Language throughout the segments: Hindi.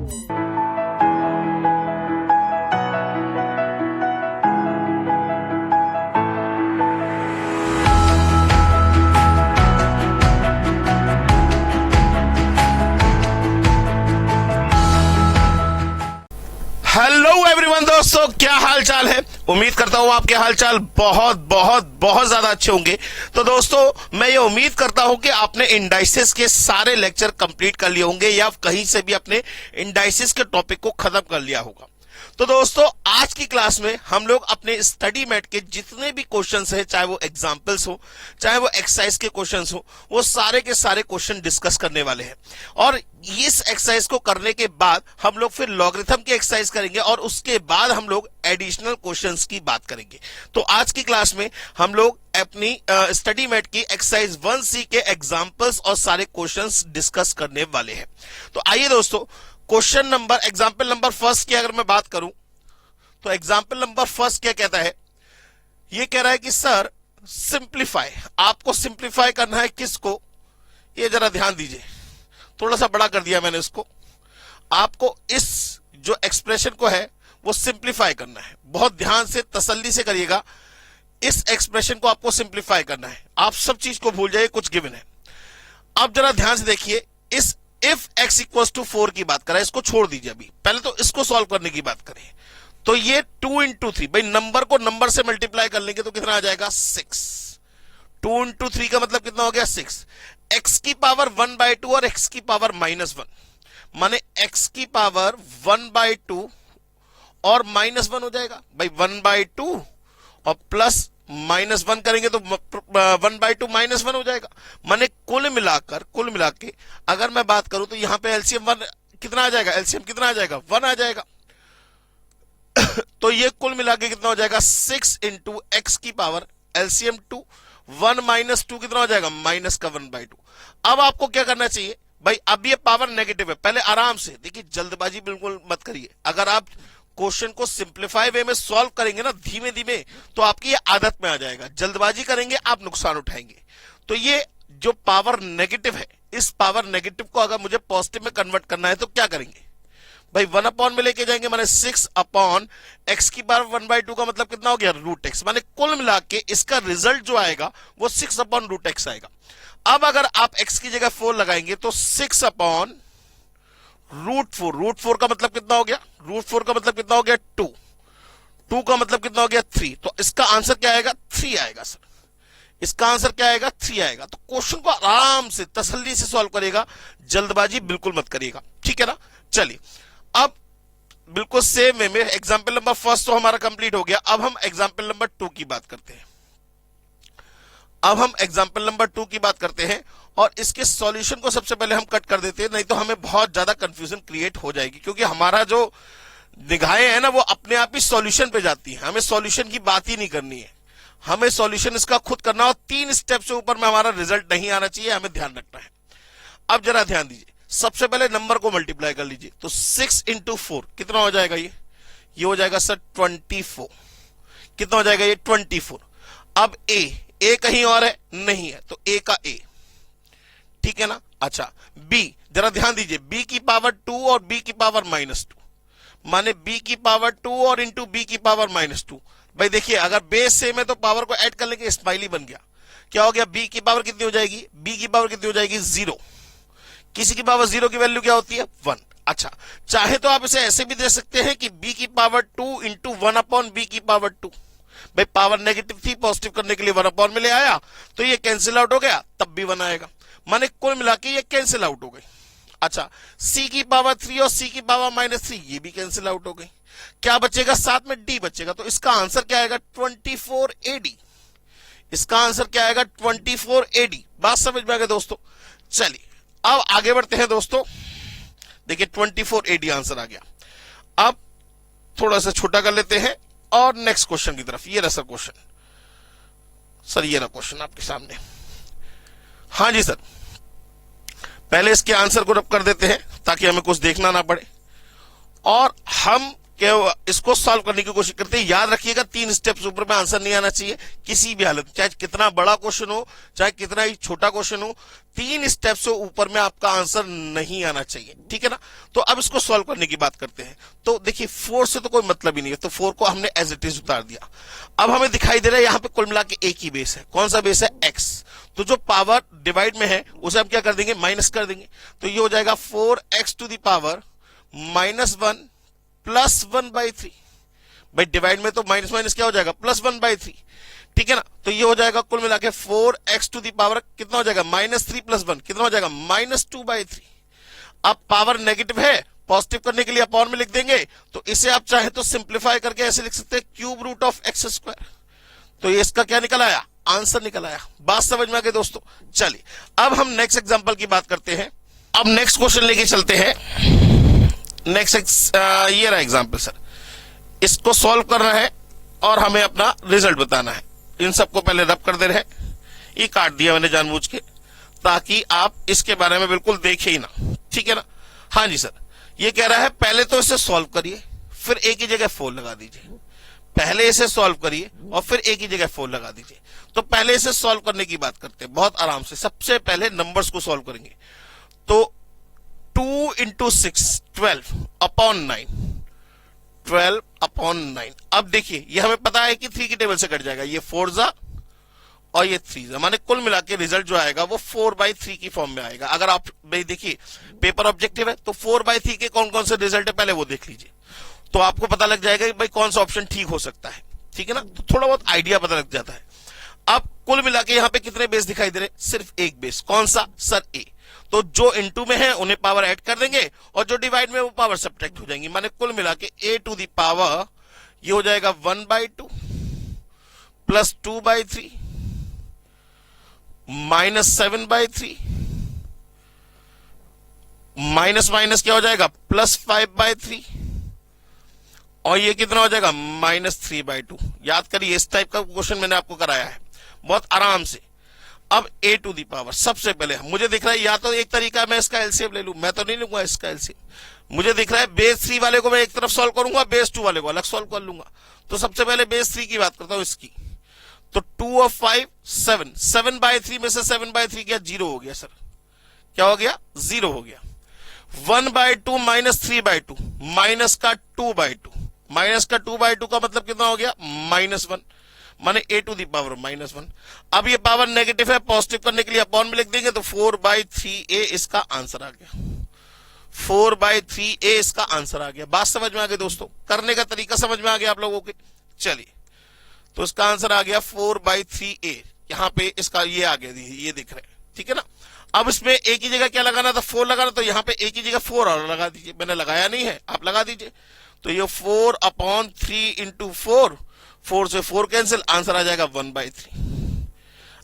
हेलो एवरीवन दोस्तों, क्या हाल चाल है। उम्मीद करता हूं आपके हाल चाल बहुत बहुत बहुत ज्यादा अच्छे होंगे। तो दोस्तों, मैं ये उम्मीद करता हूं कि आपने इंडाइसिस के सारे लेक्चर कंप्लीट कर लिए होंगे या कहीं से भी अपने इंडाइसिस के टॉपिक को खत्म कर लिया होगा। तो दोस्तों, आज की क्लास में हम लोग अपने स्टडी मैट के जितने भी क्वेश्चंस हैं, चाहे वो एग्जाम्पल्स हो, चाहे वो एक्सरसाइज के क्वेश्चंस हो, वो सारे के सारे क्वेश्चन डिस्कस करने वाले हैं। और इस एक्सरसाइज को करने के बाद हम लोग फिर लॉगरिथम की एक्सरसाइज करेंगे और उसके बाद हम लोग एडिशनल क्वेश्चंस की बात करेंगे। तो आज की क्लास में हम लोग अपनी स्टडी मैट की एक्सरसाइज 1C के एग्जाम्पल्स और सारे क्वेश्चंस डिस्कस करने वाले हैं। तो आइए दोस्तों, question number example number first की अगर मैं बात करूं तो एग्जाम्पल नंबर फर्स्ट क्या कहता है। ये कह रहा है कि सर सिंप्लीफाई, आपको सिंप्लीफाई करना है किसको, ये जरा ध्यान दीजिए। थोड़ा सा बड़ा कर दिया मैंने इसको। आपको इस जो एक्सप्रेशन को है वो सिंप्लीफाई करना है। बहुत ध्यान से तसल्ली से करिएगा। इस एक्सप्रेशन को आपको सिंप्लीफाई करना है। आप सब चीज को भूल जाइए, कुछ गिवन है। अब जरा ध्यान से देखिए, इस इफ x इक्वल्स टू 4 की बात कर रहा है, इसको छोड़ दीजिए। अभी पहले तो इसको सॉल्व करने की बात करें। तो ये 2 इंटू 3, भाई नंबर को नंबर से मल्टीप्लाई कर लेंगे तो कितना आ जाएगा 6। 2 इंटू 3 का मतलब कितना हो गया 6। x की पावर 1/2 और x की पावर -1, माने x की पावर 1/2 और -1 हो जाएगा। भाई 1/2 और प्लस -1 करेंगे तो 1/2 -1 हो जाएगा। माने कुल मिला के अगर मैं बात करूं तो यहां पे एलसीएम 1 कितना आ जाएगा, एलसीएम कितना आ जाएगा 1 आ जाएगा। तो ये कुल मिला के कितना हो जाएगा 6 इंटू एक्स की पावर एलसीएम 2, 1 माइनस 2 कितना हो जाएगा -1/2। अब आपको क्या करना चाहिए भाई, अब ये पावर नेगेटिव है। पहले आराम से देखिए, जल्दबाजी बिल्कुल मत करिए। अगर आप क्वेश्चन को सिंप्लीफाई वे में सॉल्व करेंगे ना धीमे धीमे, तो आपकी ये आदत में आ जाएगा। जल्दबाजी करेंगे आप नुकसान उठाएंगे। तो ये जो पावर नेगेटिव है, इस पावर नेगेटिव को अगर मुझे पॉजिटिव में कन्वर्ट करना है तो क्या करेंगे भाई, 1 अपॉन में लेके जाएंगे, माने 6 अपॉन x की पावर 1/2 का मतलब कितना हो गया √x। माने कुल मिला के इसका रिजल्ट जो आएगा वो 6 अपॉन √x आएगा। अब अगर आप x की जगह 4 लगाएंगे तो 6 अपॉन √4 का मतलब कितना हो गया, √4 का मतलब कितना हो गया 2 का मतलब कितना हो गया 3। तो इसका आंसर क्या आएगा 3 आएगा सर। इसका आंसर क्या आएगा 3 आएगा। तो क्वेश्चन को आराम से तसल्ली से सॉल्व करेगा, जल्दबाजी बिल्कुल मत करिएगा, ठीक है ना। चलिए, अब बिल्कुल सेम वे में एग्जाम्पल नंबर फर्स्ट तो हमारा कंप्लीट हो गया। अब हम एग्जाम्पल नंबर 2 की बात करते हैं। और इसके सॉल्यूशन को सबसे पहले हम कट कर देते हैं, नहीं तो हमें बहुत ज्यादा कंफ्यूजन क्रिएट हो जाएगी। क्योंकि हमारा जो निगाहें है ना वो अपने आप ही सॉल्यूशन पे जाती है। हमें सॉल्यूशन की बात ही नहीं करनी है, हमें सॉल्यूशन इसका खुद करना और 3 स्टेप से ऊपर में हमारा रिजल्ट नहीं आना चाहिए, हमें ध्यान रखना है। अब जरा ध्यान दीजिए, सबसे पहले नंबर को मल्टीप्लाई कर लीजिए। तो 6 इंटू 4 कितना हो जाएगा, ये हो जाएगा सर 24। कितना हो जाएगा ये 24। अब ए कहीं और है नहीं है, तो ए का ए, ठीक है ना। अच्छा, बी जरा ध्यान दीजिए, बी की पावर 2 और बी की पावर -2, माने बी की पावर 2 और इंटू बी की पावर -2। भाई देखिए, अगर बेस सेम है तो पावर को ऐड कर लेंगे, स्माइली बन गया। क्या हो गया, बी की पावर कितनी हो जाएगी, बी की पावर कितनी हो जाएगी 0। किसी की पावर 0 की वैल्यू क्या होती है 1। अच्छा, चाहे तो आप इसे ऐसे भी दे सकते हैं कि b की पावर 2 इंटू 1 अपॉन b की पावर 2। भाई पावर नेगेटिव थी, पॉजिटिव करने के लिए 1 अपॉन में ले आया तो ये कैंसिल आउट हो गया, तब भी 1 आएगा। माने कुल मिला के ये कैंसिल आउट हो गई। अच्छा, c की पावर 3 और c की पावर -3 ये भी कैंसिल आउट हो गई। क्या बचेगा, साथ में d बचेगा। तो इसका आंसर क्या आएगा 24 AD। इसका आंसर क्या आएगा 24 AD। बात समझ में आ गई दोस्तों। चलिए अब आगे बढ़ते हैं दोस्तों। देखिए 24 AD आंसर आ गया। अब थोड़ा सा छोटा कर लेते हैं और नेक्स्ट क्वेश्चन की तरफ। ये रहा सर क्वेश्चन, सर ये रहा क्वेश्चन आपके सामने। हाँ जी सर, पहले इसके आंसर को रब कर देते हैं ताकि हमें कुछ देखना ना पड़े और हम कि इसको सॉल्व करने की कोशिश करते हैं। याद रखिएगा 3 स्टेप्स ऊपर में आंसर नहीं आना चाहिए किसी भी हालत, चाहे कितना बड़ा क्वेश्चन हो चाहे कितना ही छोटा क्वेश्चन हो, 3 स्टेप से ऊपर में आपका आंसर नहीं आना चाहिए, ठीक है ना। तो अब इसको सॉल्व करने की बात करते हैं। तो देखिए 4 से तो कोई मतलब ही नहीं है, तो 4 को हमने एज इट इज उतार दिया। अब हमें दिखाई दे रहा है यहाँ पे कुल मिला के एक ही बेस है। कौन सा बेस है? x। तो जो पावर डिवाइड में है उसे हम क्या कर देंगे? माइनस कर देंगे। तो ये हो जाएगा 4x to the power -1 plus 1/3। भाई डिवाइड में तो माइनस माइनस क्या हो जाएगा? +1/3, ठीक है ना। तो ये हो जाएगा कुल मिला के 4x टू दी पावर कितना हो जाएगा? -3 + 1 कितना हो जाएगा? -2/3। अब पावर नेगेटिव है, पॉजिटिव करने के लिए अपॉन में लिख देंगे। तो इसे आप चाहे तो सिंप्लीफाई करके ऐसे लिख सकते हैं क्यूब रूट ऑफ x²। तो ये इसका क्या निकल आया? आंसर निकल आया। बात समझ में आ गई दोस्तों? चलिए अब हम नेक्स्ट एग्जांपल की बात करते हैं। अब नेक्स्ट क्वेश्चन लेके चलते हैं। नेक्स्ट ये रहा एग्जांपल सर, इसको सॉल्व करना है और हमें अपना रिजल्ट बताना है। इन सबको पहले रब कर दे रहे हैं, ये काट दिया मैंने जानबूझ के ताकि आप इसके बारे में बिल्कुल देखे ही ना, ठीक है ना। हाँ जी सर, ये कह रहा है पहले तो इसे सॉल्व करिए फिर एक ही जगह 4 लगा दीजिए। पहले इसे सॉल्व करिए और फिर एक ही जगह 4 लगा दीजिए। तो पहले इसे सॉल्व करने की बात करते हैं बहुत आराम से। सबसे पहले नंबर्स को सॉल्व करेंगे। तो 2 × 6 12 अपॉन 9, 12 अपॉन 9। अब देखिए ये हमें पता है कि 3 की टेबल से कट जाएगा, ये 4 जा और ये 3 जा, माने कुल मिला के रिजल्ट जो आएगा वो 4/3 की फॉर्म में आएगा। अगर आप भाई देखिए पेपर ऑब्जेक्टिव है तो 4/3 के कौन कौन से रिजल्ट है पहले वो देख लीजिए, तो आपको पता लग जाएगा कि भाई कौन सा ऑप्शन ठीक हो सकता है, ठीक है ना। तो थोड़ा बहुत आइडिया पता लग जाता है। अब कुल मिला के यहाँ पे कितने बेस दिखाई दे रहे? सिर्फ एक बेस। कौन सा? सर ए। तो जो इनटू में है उन्हें पावर ऐड कर देंगे और जो डिवाइड में वो पावर सब्ट्रैक्ट हो जाएंगी। माने कुल मिला के a टू दी पावर ये हो जाएगा 1/2 प्लस 2/3 -7/3 माइनस माइनस क्या हो जाएगा? +5/3 और ये कितना हो जाएगा? -3/2। याद करिए इस टाइप का क्वेश्चन मैंने आपको कराया है बहुत आराम से। अब a टू दी पावर सबसे पहले मुझे दिख रहा है, या तो एक तरीका मैं इसका एलसीएम ले लूं, मैं तो नहीं लूंगा इसका एलसीएम। मुझे दिख रहा है बेस 3 वाले को मैं एक तरफ सॉल्व करूंगा, बेस 2 वाले को अलग सॉल्व कर लूंगा। तो सबसे पहले बेस 3 की बात करता हूं इसकी। तो 2 और 5 7, 7/3 में से 7/3 क्या? 0 हो गया सर। क्या हो गया? 0 हो गया। 1/2 -3/2 माइनस का 2/2, माइनस का 2/2 का मतलब कितना हो गया? -1, माने a टू दी पावर -1। अब ये पावर नेगेटिव है, पॉजिटिव करने के लिए अपॉन में लिख देंगे तो 4/3a इसका आंसर आ गया। 4/3a इसका आंसर आ गया। बात समझ में आ गई दोस्तों? करने का तरीका समझ में आ गया आप लोगों के? चलिए तो इसका आंसर आ गया 4/3a। यहां पे इसका ये आ गया, ये दिख रहा है, ठीक है ना। अब इसमें एक ही जगह क्या लगाना था? 4 लगाना। तो यहां पे एक ही जगह 4 और लगा दीजिए। मैंने लगाया नहीं है, आप लगा दीजिए। तो ये 4/3 × 4, 4 से 4 कैंसिल, आंसर आ जाएगा 1/3।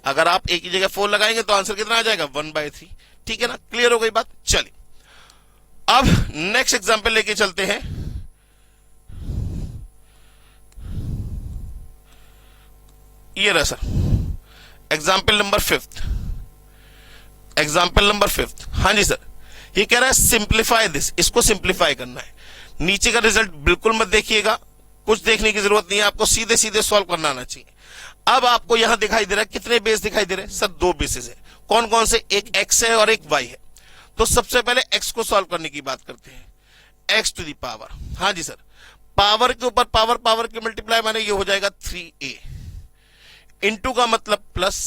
अगर आप एक ही जगह 4 लगाएंगे तो आंसर कितना आ जाएगा? 1/3, ठीक है ना। क्लियर हो गई बात? चलिए अब नेक्स्ट एग्जांपल लेके चलते हैं। ये रहा sir example number 5। Example number 5, हाँ जी सर। ये कह रहा है सिंप्लीफाई दिस, इसको सिंप्लीफाई करना है। नीचे का रिजल्ट बिल्कुल मत देखिएगा, कुछ देखने की जरूरत नहीं है, आपको सीधे सीधे सॉल्व करना आना चाहिए। अब आपको यहां दिखाई दे रहा है कितने बेस दिखाई दे रहे हैं? सर 2 बेसिस है। कौन कौन से? एक x है और एक y है। तो सबसे पहले x को सॉल्व करने की बात करते हैं। x टू दी पावर, हाँ जी सर, पावर के ऊपर पावर, पावर के मल्टीप्लाई माने ये हो जाएगा 3a। इंटू का मतलब प्लस,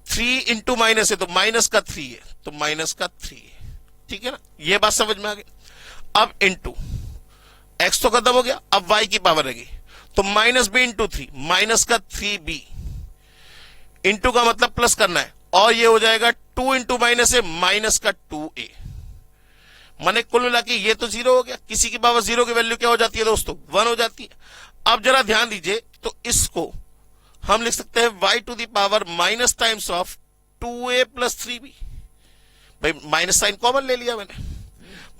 3 इंटू माइनस है तो माइनस का 3 है, तो माइनस का 3 है, ठीक है ना। ये बात समझ में आ गई। अब इंटू x तो खत्म हो गया, अब y की पावर रहेगी तो -b इंटू 3, माइनस का 3b। इंटू का मतलब प्लस करना है और ये हो जाएगा 2 इंटू माइनस है, माइनस का 2a। माने कुल मिला के ये तो 0 हो गया। किसी की पावर 0 की वैल्यू क्या हो जाती है दोस्तों? 1 हो जाती है। अब जरा ध्यान दीजिए, तो इसको हम लिख सकते हैं y to the power minus times of 2a plus 3b। भाई माइनस साइन कॉमन ले लिया मैंने,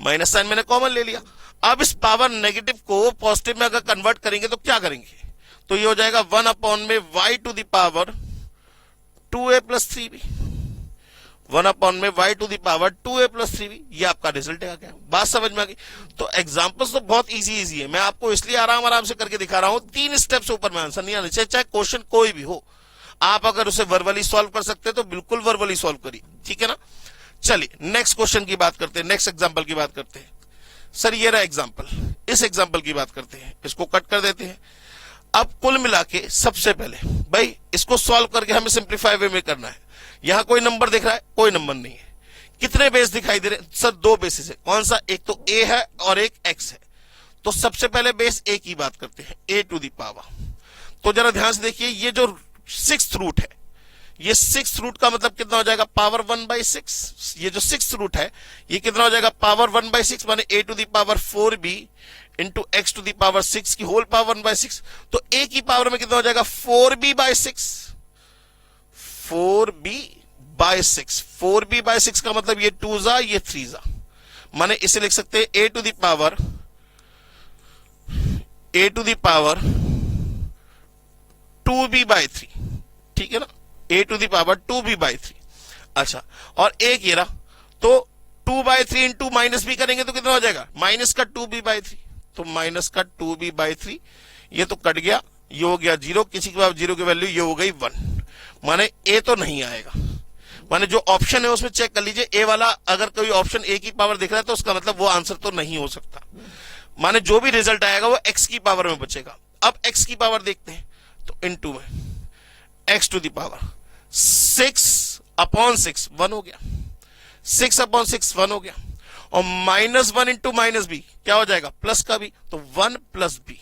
माइनस साइन मैंने कॉमन ले लिया। अब इस पावर नेगेटिव को पॉजिटिव में अगर कन्वर्ट करेंगे तो क्या करेंगे? तो ये हो जाएगा 1 अपॉन में y to the power 2a plus 3b। 1 में y to the power 2a plus 3b, ये आपका रिजल्ट आ गया। बात समझ में आ गई। तो एग्जांपल्स तो बहुत इजी है, मैं आपको इसलिए आराम से करके दिखा रहा हूं, 3 स्टेप से ऊपर में आंसर नहीं आना चाहिए, चाहे क्वेश्चन कोई भी हो। आप अगर उसे वर्बली सॉल्व कर सकते हैं तो बिल्कुल वर्बली सॉल्व करिए, ठीक है ना। चलिए नेक्स्ट क्वेश्चन की बात करते हैं, नेक्स्ट एग्जाम्पल की बात करते हैं। सर ये रहा एग्जाम्पल, इस एग्जाम्पल की बात करते हैं, इसको कट कर देते हैं। अब कुल मिला के सबसे पहले भाई इसको सॉल्व करके हमें सिंप्लीफाई वे में करना है। यहां कोई नंबर दिख रहा है? कोई नंबर नहीं है। कितने बेस दिखाई दे रहे हैं? सर 2 बेसिस है। कौन सा? एक तो a है और एक x है। तो सबसे पहले बेस a की बात करते हैं, a टू दी पावर। तो जरा ध्यान से देखिए, ये जो 6th रूट है, ये 6th रूट का मतलब कितना हो जाएगा? पावर 1/6। ये जो 6th रूट है ये कितना हो जाएगा? पावर 1/6, माने a to the power 4b into x to the power 6 की होल पावर 1/6। तो a की पावर में कितना हो जाएगा? 4b/6। 4b/6, 4b/6 का मतलब ये 2 जा ये 3 जा, माने इसे लिख सकते हैं a to the power 2b/3, ठीक है ना, a to the power 2b/3। अच्छा, और एक ये रहा, तो 2/3 इंटू माइनस भी करेंगे तो कितना हो जाएगा? माइनस का 2b/3, तो माइनस का 2b/3, ये तो कट गया, ये हो गया 0, किसी के पास 0 की वैल्यू ये हो गई 1, माने a तो नहीं आएगा। माने जो ऑप्शन है उसमें चेक कर लीजिए, ए वाला अगर कोई ऑप्शन a की पावर दिख रहा है तो उसका मतलब वो आंसर तो नहीं हो सकता। माने जो भी रिजल्ट आएगा वो x की पावर में बचेगा। अब x की पावर देखते हैं, तो इनटू में x टू दी पावर 6/6 1 हो गया, 6/6 1 हो गया, और -1 इंटू माइनस बी क्या हो जाएगा? प्लस का भी, तो 1 प्लस बी,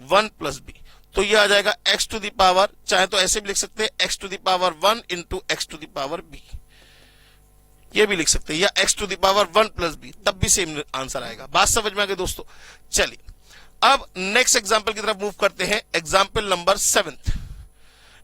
1 प्लस बी, तो ये आ जाएगा x टू दी पावर, चाहे तो ऐसे भी लिख सकते हैं x to the power 1 into x to the power b, ये भी लिख सकते हैं, या x to the power 1 plus b, तब भी सेम आंसर आएगा। बात समझ में आ गई दोस्तों। चलिए अब नेक्स्ट एग्जांपल की तरफ मूव करते हैं, एग्जांपल नंबर 7।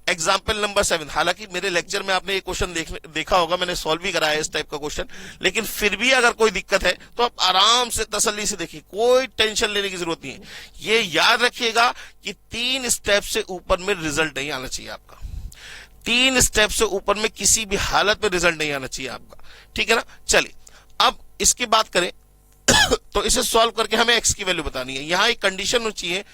एग्जाम्पल नंबर 7, हालांकि मेरे लेक्चर में आपने ये क्वेश्चन देखा होगा, मैंने सॉल्व भी कराया इस टाइप का क्वेश्चन, लेकिन फिर भी अगर कोई दिक्कत है तो आप आराम से तसल्ली से देखिए, कोई टेंशन लेने की जरूरत नहीं है। ये याद रखिएगा कि 3 स्टेप से ऊपर में रिजल्ट नहीं आना चाहिए आपका, 3 स्टेप से ऊपर में किसी भी हालत में रिजल्ट नहीं आना चाहिए आपका, ठीक है ना। चलिए अब इसकी बात करें तो इसे सॉल्व करके हमें x की वैल्यू बतानी है। यहां एक कंडीशन होनी चाहिए,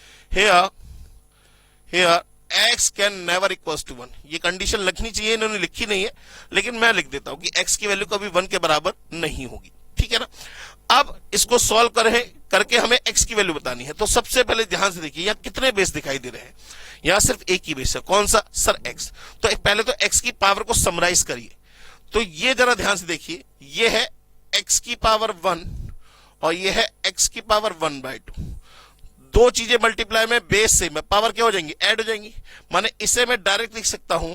here x can never equals to 1, ये कंडीशन लिखनी चाहिए, इन्होंने लिखी नहीं है लेकिन मैं लिख देता हूं कि x की वैल्यू कभी 1 के बराबर नहीं होगी, ठीक है ना। अब इसको सॉल्व करके हमें x की वैल्यू बतानी है। तो सबसे पहले ध्यान से देखिए, यहां कितने बेस दिखाई दे रहे हैं? यहां सिर्फ एक ही बेस है, कौन सा? Sir x। तो पहले तो x की पावर को समराइज करिए, तो ये जरा ध्यान से देखिए, ये है x की पावर 1 और ये है x की पावर 1/2। दो चीजें मल्टीप्लाई में बेस से में पावर क्या हो जाएंगी? ऐड हो जाएंगी, माने इसे मैं डायरेक्ट लिख सकता हूं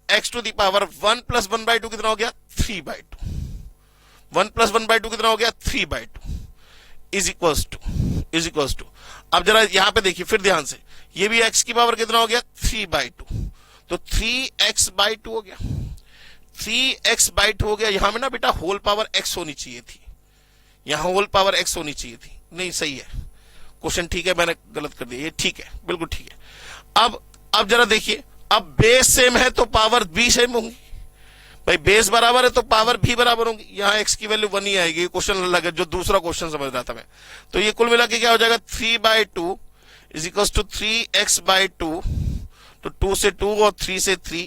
x to the power 1 plus 1/2 कितना हो गया? 3/2। 1 प्लस 1/2 कितना हो गया? 3/2 इज इक्वल्स टू। अब जरा यहां पे देखिए फिर ध्यान से, ये भी x की पावर कितना हो गया? 3/2, तो 3x/2 हो गया, 3x/2 हो गया। यहां में ना बेटा होल पावर x होनी चाहिए थी, यहां होल पावर x होनी चाहिए थी, नहीं सही है क्वेश्चन, ठीक है, मैंने गलत कर दिया, ये ठीक है, बिल्कुल ठीक है। अब जरा देखिए, अब बेस सेम है तो पावर भी सेम होंगी, भाई बेस बराबर है तो पावर भी बराबर होंगी। यहां x की वैल्यू 1 ही आएगी, क्वेश्चन अलग है, जो दूसरा क्वेश्चन समझ रहा था मैं। तो ये कुल मिला के क्या हो जाएगा? 3/2 इज इक्वल टू 3x/2, तो 2 से 2 और 3 से 3,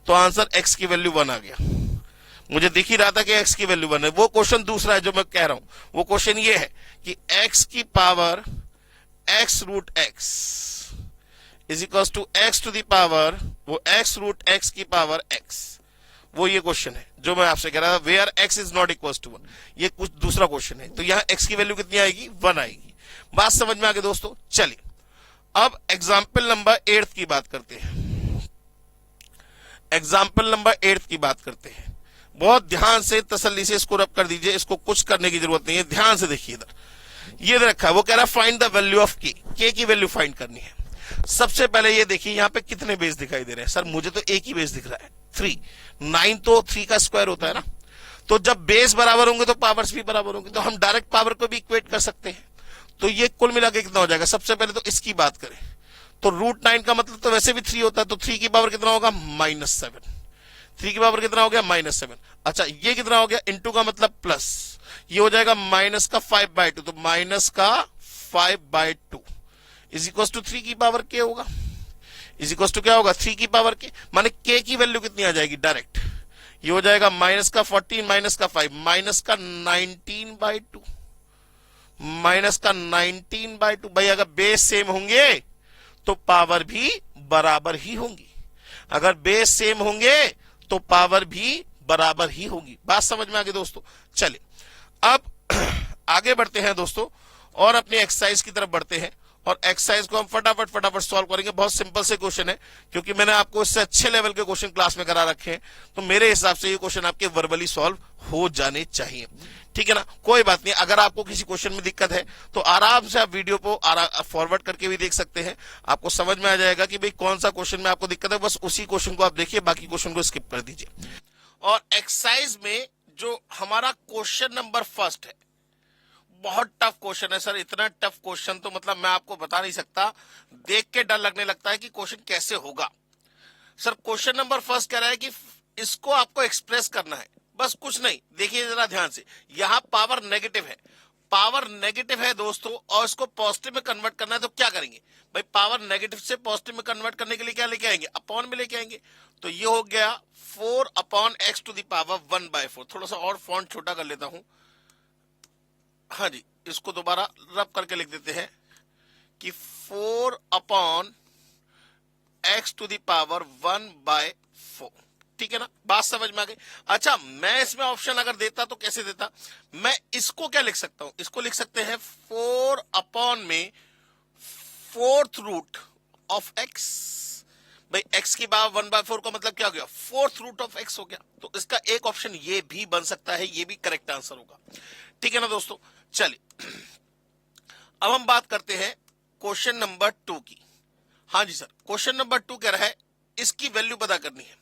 तो आंसर x की वैल्यू 1 आ गया। मुझे दिख ही रहा था कि x की वैल्यू 1 है। वो क्वेश्चन दूसरा है जो मैं कह रहा हूं, वो क्वेश्चन ये है कि x की power x root x is equal to x to the power, वो x रूट x की पावर x, वो ये क्वेश्चन है जो मैं आपसे कह रहा था, where x is not equal to 1, ये कुछ दूसरा क्वेश्चन है। तो यहां x की वैल्यू कितनी आएगी? 1 आएगी। बात समझ में आ गई दोस्तों। चलिए अब एग्जाम्पल नंबर 8 की बात करते हैं, एग्जाम्पल नंबर 8 की बात करते हैं। बहुत ध्यान से तसल्ली से इसको रब कर दीजिए, इसको कुछ करने की जरूरत नहीं है, ध्यान से देखिए। इधर ये रखा है, वो कह रहा है find the value of k की वैल्यू फाइंड करनी है। सबसे पहले ये देखिए यहां पे कितने बेस दिखाई दे रहे हैं? सर मुझे तो एक ही बेस दिख रहा है, 3। 9 तो 3 का स्क्वायर होता है ना, तो जब बेस बराबर होंगे तो पावर्स भी बराबर होंगे, तो हम डायरेक्ट पावर को भी इक्वेट कर सकते हैं। तो ये कुल मिला के कितना हो जाएगा? सबसे पहले तो इसकी बात करें तो √9 का मतलब तो वैसे भी 3 होता है, तो 3 की पावर कितना होगा? -7। 3 की पावर कितना हो गया -7। अच्छा ये कितना हो गया, इंटू का मतलब प्लस, ये हो जाएगा माइनस का 5/2, तो माइनस का 5/2 इज इक्वल टू 3 की पावर के होगा, इज इक्वल टू क्या होगा 3 की पावर के, माने के की वैल्यू कितनी आ जाएगी डायरेक्ट, ये हो जाएगा माइनस का 14 माइनस का 5 माइनस का 19/2, माइनस का 19/2। भाई अगर बेस सेम होंगे तो पावर भी बराबर ही होंगी, अगर बेस सेम होंगे तो पावर भी बराबर ही होगी। बात समझ में आ गई दोस्तों। चलिए अब आगे बढ़ते हैं दोस्तों और अपनी एक्सरसाइज की तरफ बढ़ते हैं, और एक्सरसाइज को हम फटाफट सॉल्व करेंगे। बहुत सिंपल से क्वेश्चन है, क्योंकि मैंने आपको इससे अच्छे लेवल के क्वेश्चन क्लास में करा रखे हैं, तो मेरे हिसाब से ये क्वेश्चन आपके वर्बली सॉल्व हो जाने चाहिए। ठीक है ना, कोई बात नहीं, अगर आपको किसी क्वेश्चन में दिक्कत है तो आराम से आप वीडियो को फॉरवर्ड करके भी देख सकते हैं, आपको समझ में आ जाएगा कि भाई कौन सा क्वेश्चन में आपको दिक्कत है, बस उसी क्वेश्चन को आप देखिए, बाकी क्वेश्चन को स्किप कर दीजिए। और एक्सरसाइज में जो हमारा क्वेश्चन नंबर फर्स्ट है, बहुत टफ क्वेश्चन है सर, इतना टफ क्वेश्चन तो मतलब मैं आपको बता नहीं सकता, देख के डर लगने लगता है कि क्वेश्चन कैसे होगा। सर क्वेश्चन नंबर फर्स्ट कह रहा है कि इसको आपको एक्सप्रेस करना है, बस कुछ नहीं, देखिए जरा ध्यान से, यहां पावर नेगेटिव है, पावर नेगेटिव है दोस्तों, और इसको पॉजिटिव में कन्वर्ट करना है, तो क्या करेंगे भाई, पावर नेगेटिव से पॉजिटिव में कन्वर्ट करने के लिए क्या लेके आएंगे, अपॉन में लेके आएंगे, तो ये हो गया 4/x⁴ थोड़ा सा और फॉन्ट छोटा कर लेता हूं, हाँ जी, इसको दोबारा रब करके लिख देते हैं कि 4/x⁴ ठीक है ना, बात समझ में आ गई। अच्छा मैं इसमें ऑप्शन अगर देता तो कैसे देता, मैं इसको क्या लिख सकता हूं, इसको लिख सकते हैं 4/4th रूट ऑफ x, भाई x की पावर 1/4 का मतलब क्या हो गया, 4th रूट ऑफ x हो गया, तो इसका एक ऑप्शन ये भी बन सकता है, ये भी करेक्ट आंसर होगा। ठीक है ना दोस्तों, चलिए अब हम बात करते हैं क्वेश्चन नंबर 2 की। हाँ जी सर, क्वेश्चन नंबर 2 कह रहा है इसकी वैल्यू पता करनी है,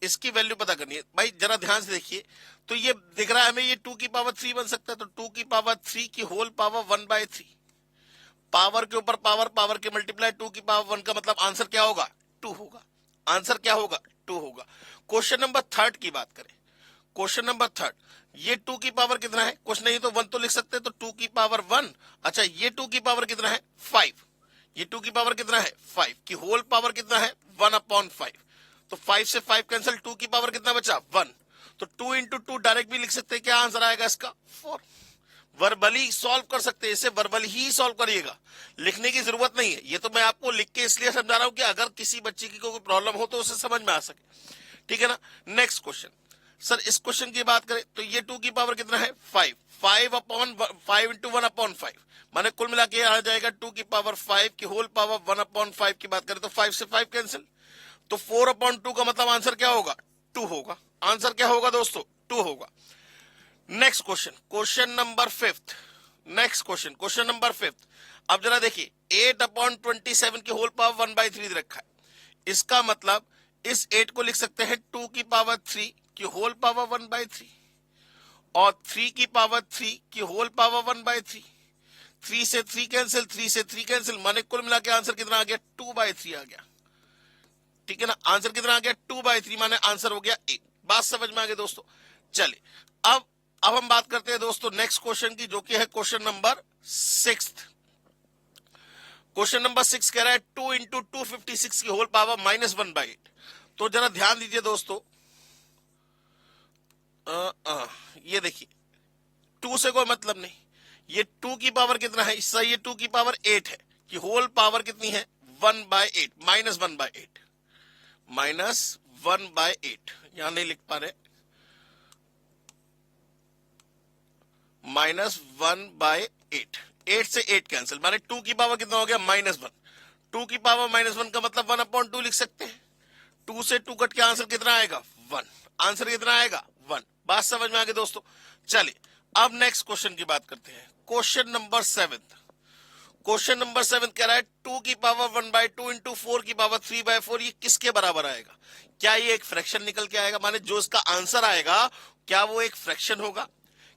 इसकी वैल्यू पता करनी है। भाई जरा ध्यान से देखिए, तो ये दिख रहा है हमें, ये 2 की पावर 3 बन सकता है, तो 2 की पावर 3 की होल पावर 1/3, पावर के ऊपर पावर, पावर के मल्टीप्लाई 2 की पावर 1 का मतलब आंसर क्या होगा, 2 होगा, आंसर क्या होगा, 2 होगा। क्वेश्चन नंबर 3 की बात करें, क्वेश्चन नंबर 3, ये 2 की पावर कितना है, कुछ नहीं तो 1 तो लिख सकते हैं, तो 2 की पावर 1, अच्छा ये 2 की पावर कितना है 5, ये 2 की पावर कितना है 5 की होल पावर कितना है 1/5, तो 5 से 5 कैंसिल, 2 की पावर कितना बचा 1, तो 2 × 2 डायरेक्ट भी लिख सकते हैं, क्या आंसर आएगा इसका 4। वर्बली सॉल्व कर सकते हैं, इसे वर्बली ही सॉल्व करिएगा, लिखने की जरूरत नहीं है, ये तो मैं आपको लिख के इसलिए समझा रहा हूं कि अगर किसी बच्चे की कोई प्रॉब्लम हो तो उसे समझ में आ सके। ठीक है ना, नेक्स्ट क्वेश्चन, सर इस क्वेश्चन की बात करें तो ये 2 की पावर कितना है 5, 5 × 1/5, माने कुल मिला के आ जाएगा 2 की पावर 5 की होल पावर 1/5 की बात करें तो 5 से 5 कैंसिल, तो 4/2 का मतलब आंसर क्या होगा 2 होगा, आंसर क्या होगा दोस्तों 2 होगा। Next question, question number 5, next question, question number 5, अब जरा देखिए 8/27 की होल पावर 1/3 रखा है, इसका मतलब इस 8 को लिख सकते हैं 2 की पावर 3 की होल पावर 1/3 और 3 की पावर 3 की होल पावर 1/3, 3 से 3 कैंसिल, 3 से 3 कैंसिल, माने कुल मिला के आंसर कितना आ गया 2/3 आ गया। ठीक है ना, आंसर कितना आ गया 2/3, माने आंसर हो गया 8। बात समझ में आ गई दोस्तों। चलिए अब हम बात करते हैं दोस्तों नेक्स्ट क्वेश्चन की, जो कि है क्वेश्चन नंबर 6। क्वेश्चन नंबर 6 कह रहा है 2 × 256 की होल पावर -1/8, तो जरा ध्यान दीजिए दोस्तों, ये देखिए 2 से कोई मतलब नहीं, ये 2 की पावर कितना है, इससे ये 2 की पावर 8 है कि होल पावर कितनी है 1/8, -1/8, -1/8, यहां नहीं लिख पा रहे, -1/8, 8 से 8 कैंसिल, माने 2 की पावर कितना हो गया -1, 2 की पावर -1 का मतलब 1/2 लिख सकते हैं, 2 से 2 कट के आंसर कितना आएगा 1, आंसर कितना आएगा 1। बात समझ में आ गई दोस्तों। चलिए अब नेक्स्ट क्वेश्चन की बात करते हैं, क्वेश्चन नंबर 7। क्वेश्चन नंबर 7 कह रहा है 2 की पावर 1/2 × 4 की पावर 3/4, ये किसके बराबर आएगा, क्या ये एक फ्रैक्शन निकल के आएगा, माने जो इसका आंसर आएगा क्या वो एक फ्रैक्शन होगा,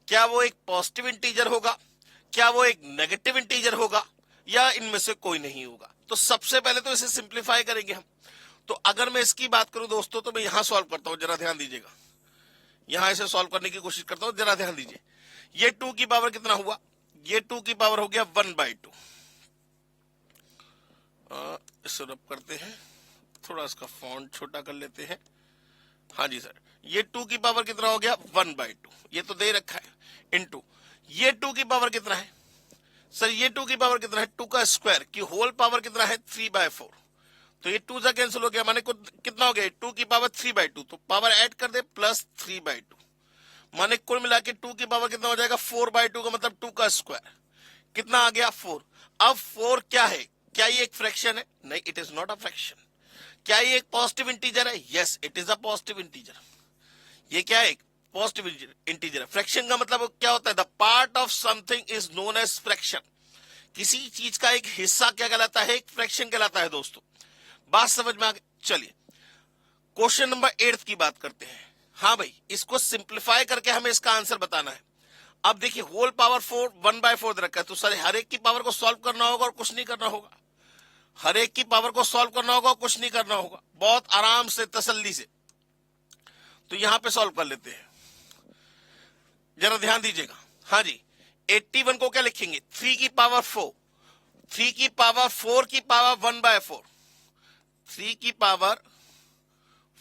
क्या वो एक पॉजिटिव इंटीजर होगा, क्या वो एक नेगेटिव इंटीजर होगा, या इनमें से कोई नहीं होगा। तो सबसे पहले तो इसे सिंप्लीफाई करेंगे हम, तो अगर मैं इसकी बात करूं दोस्तों, तो मैं यहां सॉल्व करता हूं, जरा ध्यान दीजिएगा, यहां इसे सॉल्व करने की कोशिश करता हूं, जरा ध्यान दीजिए। ये 2 की पावर कितना हुआ, ये 2 की पावर हो गया 1/2। इसे रब करते हैं, थोड़ा इसका फॉन्ट छोटा कर लेते हैं। हाँ जी सर, ये 2 की पावर कितना हो गया 1/2, ये तो दे रखा है, इनटू ये 2 की पावर कितना है सर, ये 2 की पावर कितना है, 2 का स्क्वायर की होल पावर कितना है 3/4। तो ये 2 से कैंसिल हो गया, माने कितना हो गया 2 की पावर 3/2, तो पावर ऐड कर दे प्लस 3/2, माने कुल मिला के 2 की पावर कितना हो जाएगा 4/2 का मतलब 2 का स्क्वायर कितना आ गया 4। अब 4 क्या है, क्या ये एक फ्रैक्शन है, नहीं it is not a fraction. क्या ये एक पॉजिटिव इंटीजर है, yes it is a positive integer. ये क्या है, पॉजिटिव इंटीजर है। फ्रैक्शन का मतलब क्या होता है, the part of something is known as fraction. किसी चीज का एक हिस्सा क्या कहलाता है, एक फ्रैक्शन कहलाता है दोस्तों। बात समझ में आ गई। चलिए क्वेश्चन नंबर 8 की बात करते हैं। हाँ भाई, इसको सिंप्लीफाई करके हमें इसका आंसर बताना है। अब देखिए होल पावर 4 1/4 दे रखा है, तो सर हर एक की पावर को सॉल्व करना होगा और कुछ नहीं करना होगा, हर एक की पावर को सॉल्व करना होगा और कुछ नहीं करना होगा, बहुत आराम से तसल्ली से। तो यहां पे सॉल्व कर लेते हैं, जरा ध्यान दीजिएगा। हाँ जी, 81 को क्या लिखेंगे 3 की पावर 4, 3 की पावर 4 की पावर 1/4, 3 की पावर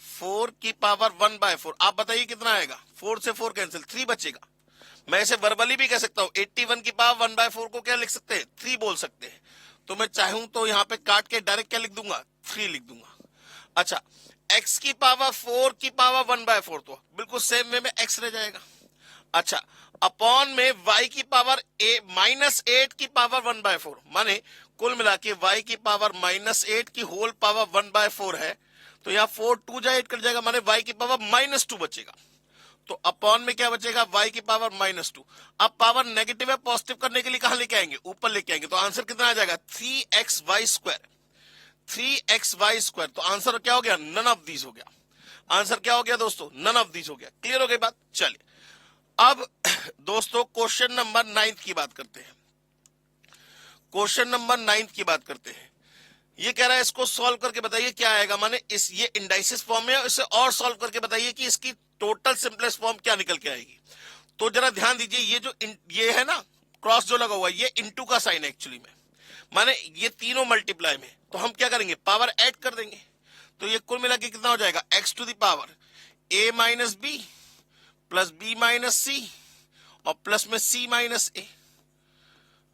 4 की पावर 1/4। आप बताइए कितना आएगा, 4 से 4 कैंसिल, 3 बचेगा। मैं इसे वर्बली भी कह सकता हूं, 81 की पावर 1/4 को क्या लिख सकते हैं 3 बोल सकते हैं। तो मैं चाहूं तो यहां पे काट के डायरेक्ट क्या लिख दूंगा 3 लिख दूंगा। अच्छा, x की पावर 4 की पावर 1/4, तो बिल्कुल सेम वे में x रह जाएगा। अच्छा, अपॉन में y की पावर -8 की पावर 1/4, माने कुल मिला के y की पावर -8 की होल पावर 1/4 है। तो यहाँ 4 2 जा 8 कर जाएगा, माने y की पावर -2 बचेगा। तो अपॉन में क्या बचेगा y की पावर -2। अब पावर नेगेटिव है, पॉजिटिव करने के लिए कहां लेके आएंगे, ऊपर लेके आएंगे। तो आंसर कितना आ जाएगा 3xy², 3xy²। तो आंसर क्या हो गया, नन ऑफ दीज हो गया। आंसर क्या हो गया दोस्तों, नन ऑफ दीज हो गया। क्लियर हो गई बात। चलिए अब दोस्तों क्वेश्चन नंबर 9 की बात करते हैं। क्वेश्चन नंबर 9 की बात करते हैं। ये कह रहा है इसको सॉल्व करके बताइए क्या आएगा, माने इस ये इंडाइसिस फॉर्म में, इसे और सॉल्व करके बताइए कि इसकी टोटल सिंपलेस्ट फॉर्म क्या निकल के आएगी। तो जरा ध्यान दीजिए, ये जो ये है ना क्रॉस जो लगा हुआ है, ये इनटू का साइन है एक्चुअली में, माने ये तीनों मल्टीप्लाई में। तो हम क्या करेंगे, पावर ऐड कर देंगे। तो ये कुल मिला के कितना हो जाएगा x to the power a minus B plus B minus C और प्लस में c माइनस ए।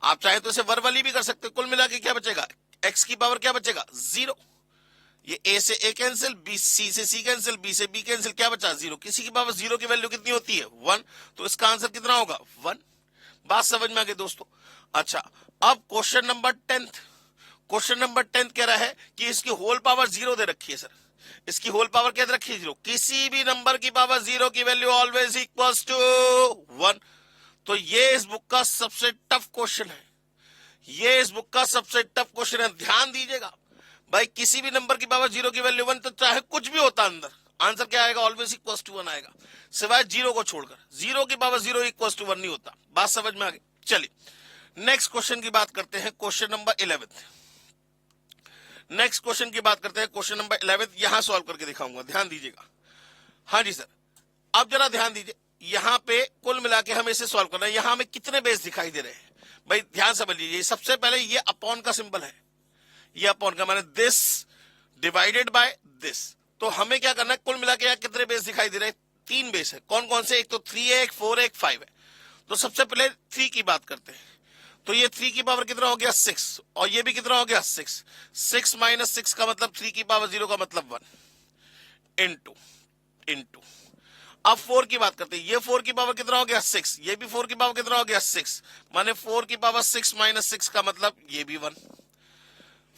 आप चाहे तो इसे वर्बली भी कर सकते हो। कुल मिला के क्या बचेगा, x की पावर क्या बचेगा 0, ये a से a कैंसिल, b c से c कैंसिल, b से b कैंसिल, क्या बचा 0। किसी की पावर 0 की वैल्यू कितनी होती है 1, तो इसका आंसर कितना होगा 1। बात समझ में आ गई दोस्तों। अच्छा, अब क्वेश्चन नंबर 10, क्वेश्चन नंबर 10 कह रहा है कि इसकी होल पावर 0 दे रखी है सर, इसकी होल पावर क्या दे रखी है 0। किसी भी नंबर की पावर 0 की वैल्यू ऑलवेज इक्वल्स टू 1। तो ये इस बुक का सबसे टफ क्वेश्चन है, ये इस बुक का सबसे टफ क्वेश्चन है। ध्यान दीजिएगा भाई, किसी भी नंबर की पावर 0 की वैल्यू 1, तो चाहे कुछ भी होता अंदर, आंसर क्या आएगा ऑलवेज इक्वल्स टू 1 आएगा, सिवाय 0 को छोड़कर। 0 की पावर 0 इक्वल्स टू 1 नहीं होता। बात समझ में आ गई। चलिए नेक्स्ट क्वेश्चन की बात करते हैं, क्वेश्चन नंबर 11। नेक्स्ट क्वेश्चन की बात करते हैं, क्वेश्चन नंबर 11 यहां सॉल्व करके दिखाऊंगा, ध्यान दीजिएगा। हाँ जी सर, अब जरा ध्यान दीजिए, यहां पे कुल मिला के हमें इसे सॉल्व करना है। यहां हमें कितने बेस दिखाई दे रहे हैं भाई, ध्यान समझ लीजिए। सबसे पहले ये अपॉन का सिंबल है, ये अपॉन का माने दिस डिवाइडेड बाय दिस। तो हमें क्या करना है, कुल मिला के कितने बेस दिखाई दे रहे हैं, 3 बेस है। कौन कौन से, एक तो 3 है, एक 4 है, एक 5 है। तो सबसे पहले 3 की बात करते हैं। तो ये 3 की पावर कितना हो गया 6, और ये भी कितना हो गया 6। 6 माइनस 6 का मतलब 3 की पावर 0 का मतलब 1 इंटू। अब 4 की बात करते हैं। ये 4 की पावर कितना हो गया 6, ये भी 4 की पावर कितना हो गया 6, माने 4 की पावर 6 माइनस 6 का मतलब ये भी 1।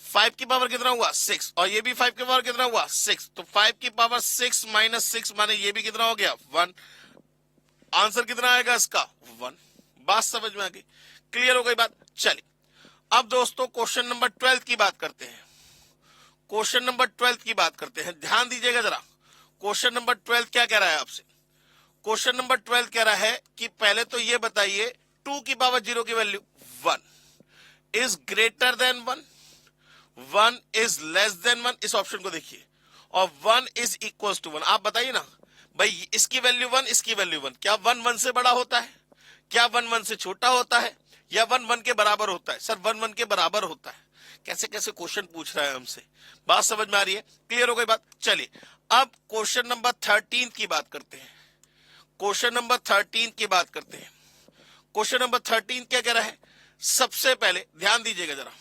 5 की पावर कितना हुआ 6, और ये भी 5 की पावर कितना हुआ 6। तो 5 की पावर 6 माइनस 6 माने ये भी कितना हो गया 1। आंसर कितना आएगा इसका 1। बात समझ में आ गई, क्लियर हो गई बात। चलिए अब दोस्तों क्वेश्चन नंबर 12 की बात करते हैं। क्वेश्चन नंबर 12 की बात करते हैं, ध्यान दीजिएगा जरा। क्वेश्चन नंबर 12 क्या कह रहा है आपसे, क्वेश्चन नंबर 12 कह रहा है कि पहले तो ये बताइए 2 की पावर 0 की value 1 is greater than 1, 1 is less than 1। इस ऑप्शन को देखिए, और 1 इज इक्वल टू 1। आप बताइए ना भाई, इसकी वैल्यू 1, इसकी वैल्यू 1, क्या 1 1 से बड़ा होता है, क्या 1 1 से छोटा होता है, या 1 1 के बराबर होता है? सर 1 1 के बराबर होता है। कैसे कैसे क्वेश्चन पूछ रहा है हमसे, बात समझ में आ रही है? क्लियर हो गई बात? चलिए अब क्वेश्चन नंबर 13 की बात करते हैं। क्वेश्चन नंबर 13 की बात करते हैं। क्वेश्चन नंबर 13 क्या कह रहा है? सबसे पहले ध्यान दीजिएगा जरा,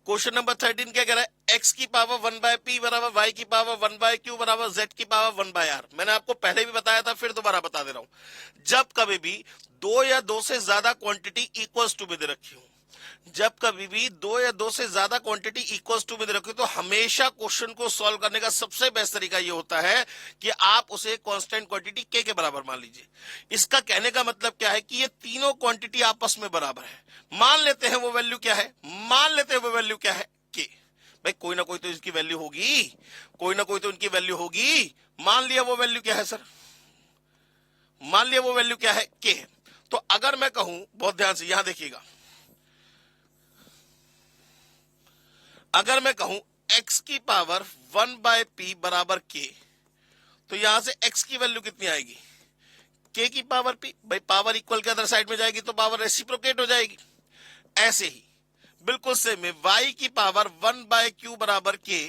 क्वेश्चन नंबर 13 क्या कह रहा है? x की पावर 1 बाय पी बराबर y की पावर 1 बाय क्यू बराबर z की पावर 1 बाय आर। मैंने आपको पहले भी बताया था, फिर दोबारा बता दे रहा हूं। जब कभी भी दो या दो से ज्यादा क्वांटिटी इक्वल्स टू में दे रखी हूं, जब कभी भी दो या दो से ज्यादा क्वांटिटी इक्वल्स टू में दे रखी हो, तो हमेशा क्वेश्चन को सॉल्व करने का सबसे बेस्ट तरीका ये होता है कि आप उसे कांस्टेंट क्वांटिटी के बराबर मान लीजिए। इसका कहने का मतलब क्या है कि ये तीनों क्वांटिटी आपस में बराबर है। मान लेते हैं वो वैल्यू क्या है, मान लेते हैं वो वैल्यू क्या है, के। भाई कोई ना कोई तो इसकी वैल्यू होगी, कोई ना कोई तो इनकी वैल्यू होगी। मान लिया वो वैल्यू क्या है सर, मान लिया वो वैल्यू क्या है, के है। तो अगर मैं कहूं, बहुत ध्यान से यहां देखिएगा, अगर मैं कहूं x की पावर 1 बाय पी बराबर के, तो यहां से x की वैल्यू कितनी आएगी, k की पावर p। भाई पावर इक्वल के अदर साइड में जाएगी तो पावर रेसिप्रोकेट हो जाएगी। ऐसे ही बिल्कुल सेम है, y की पावर 1 बाय क्यू बराबर k,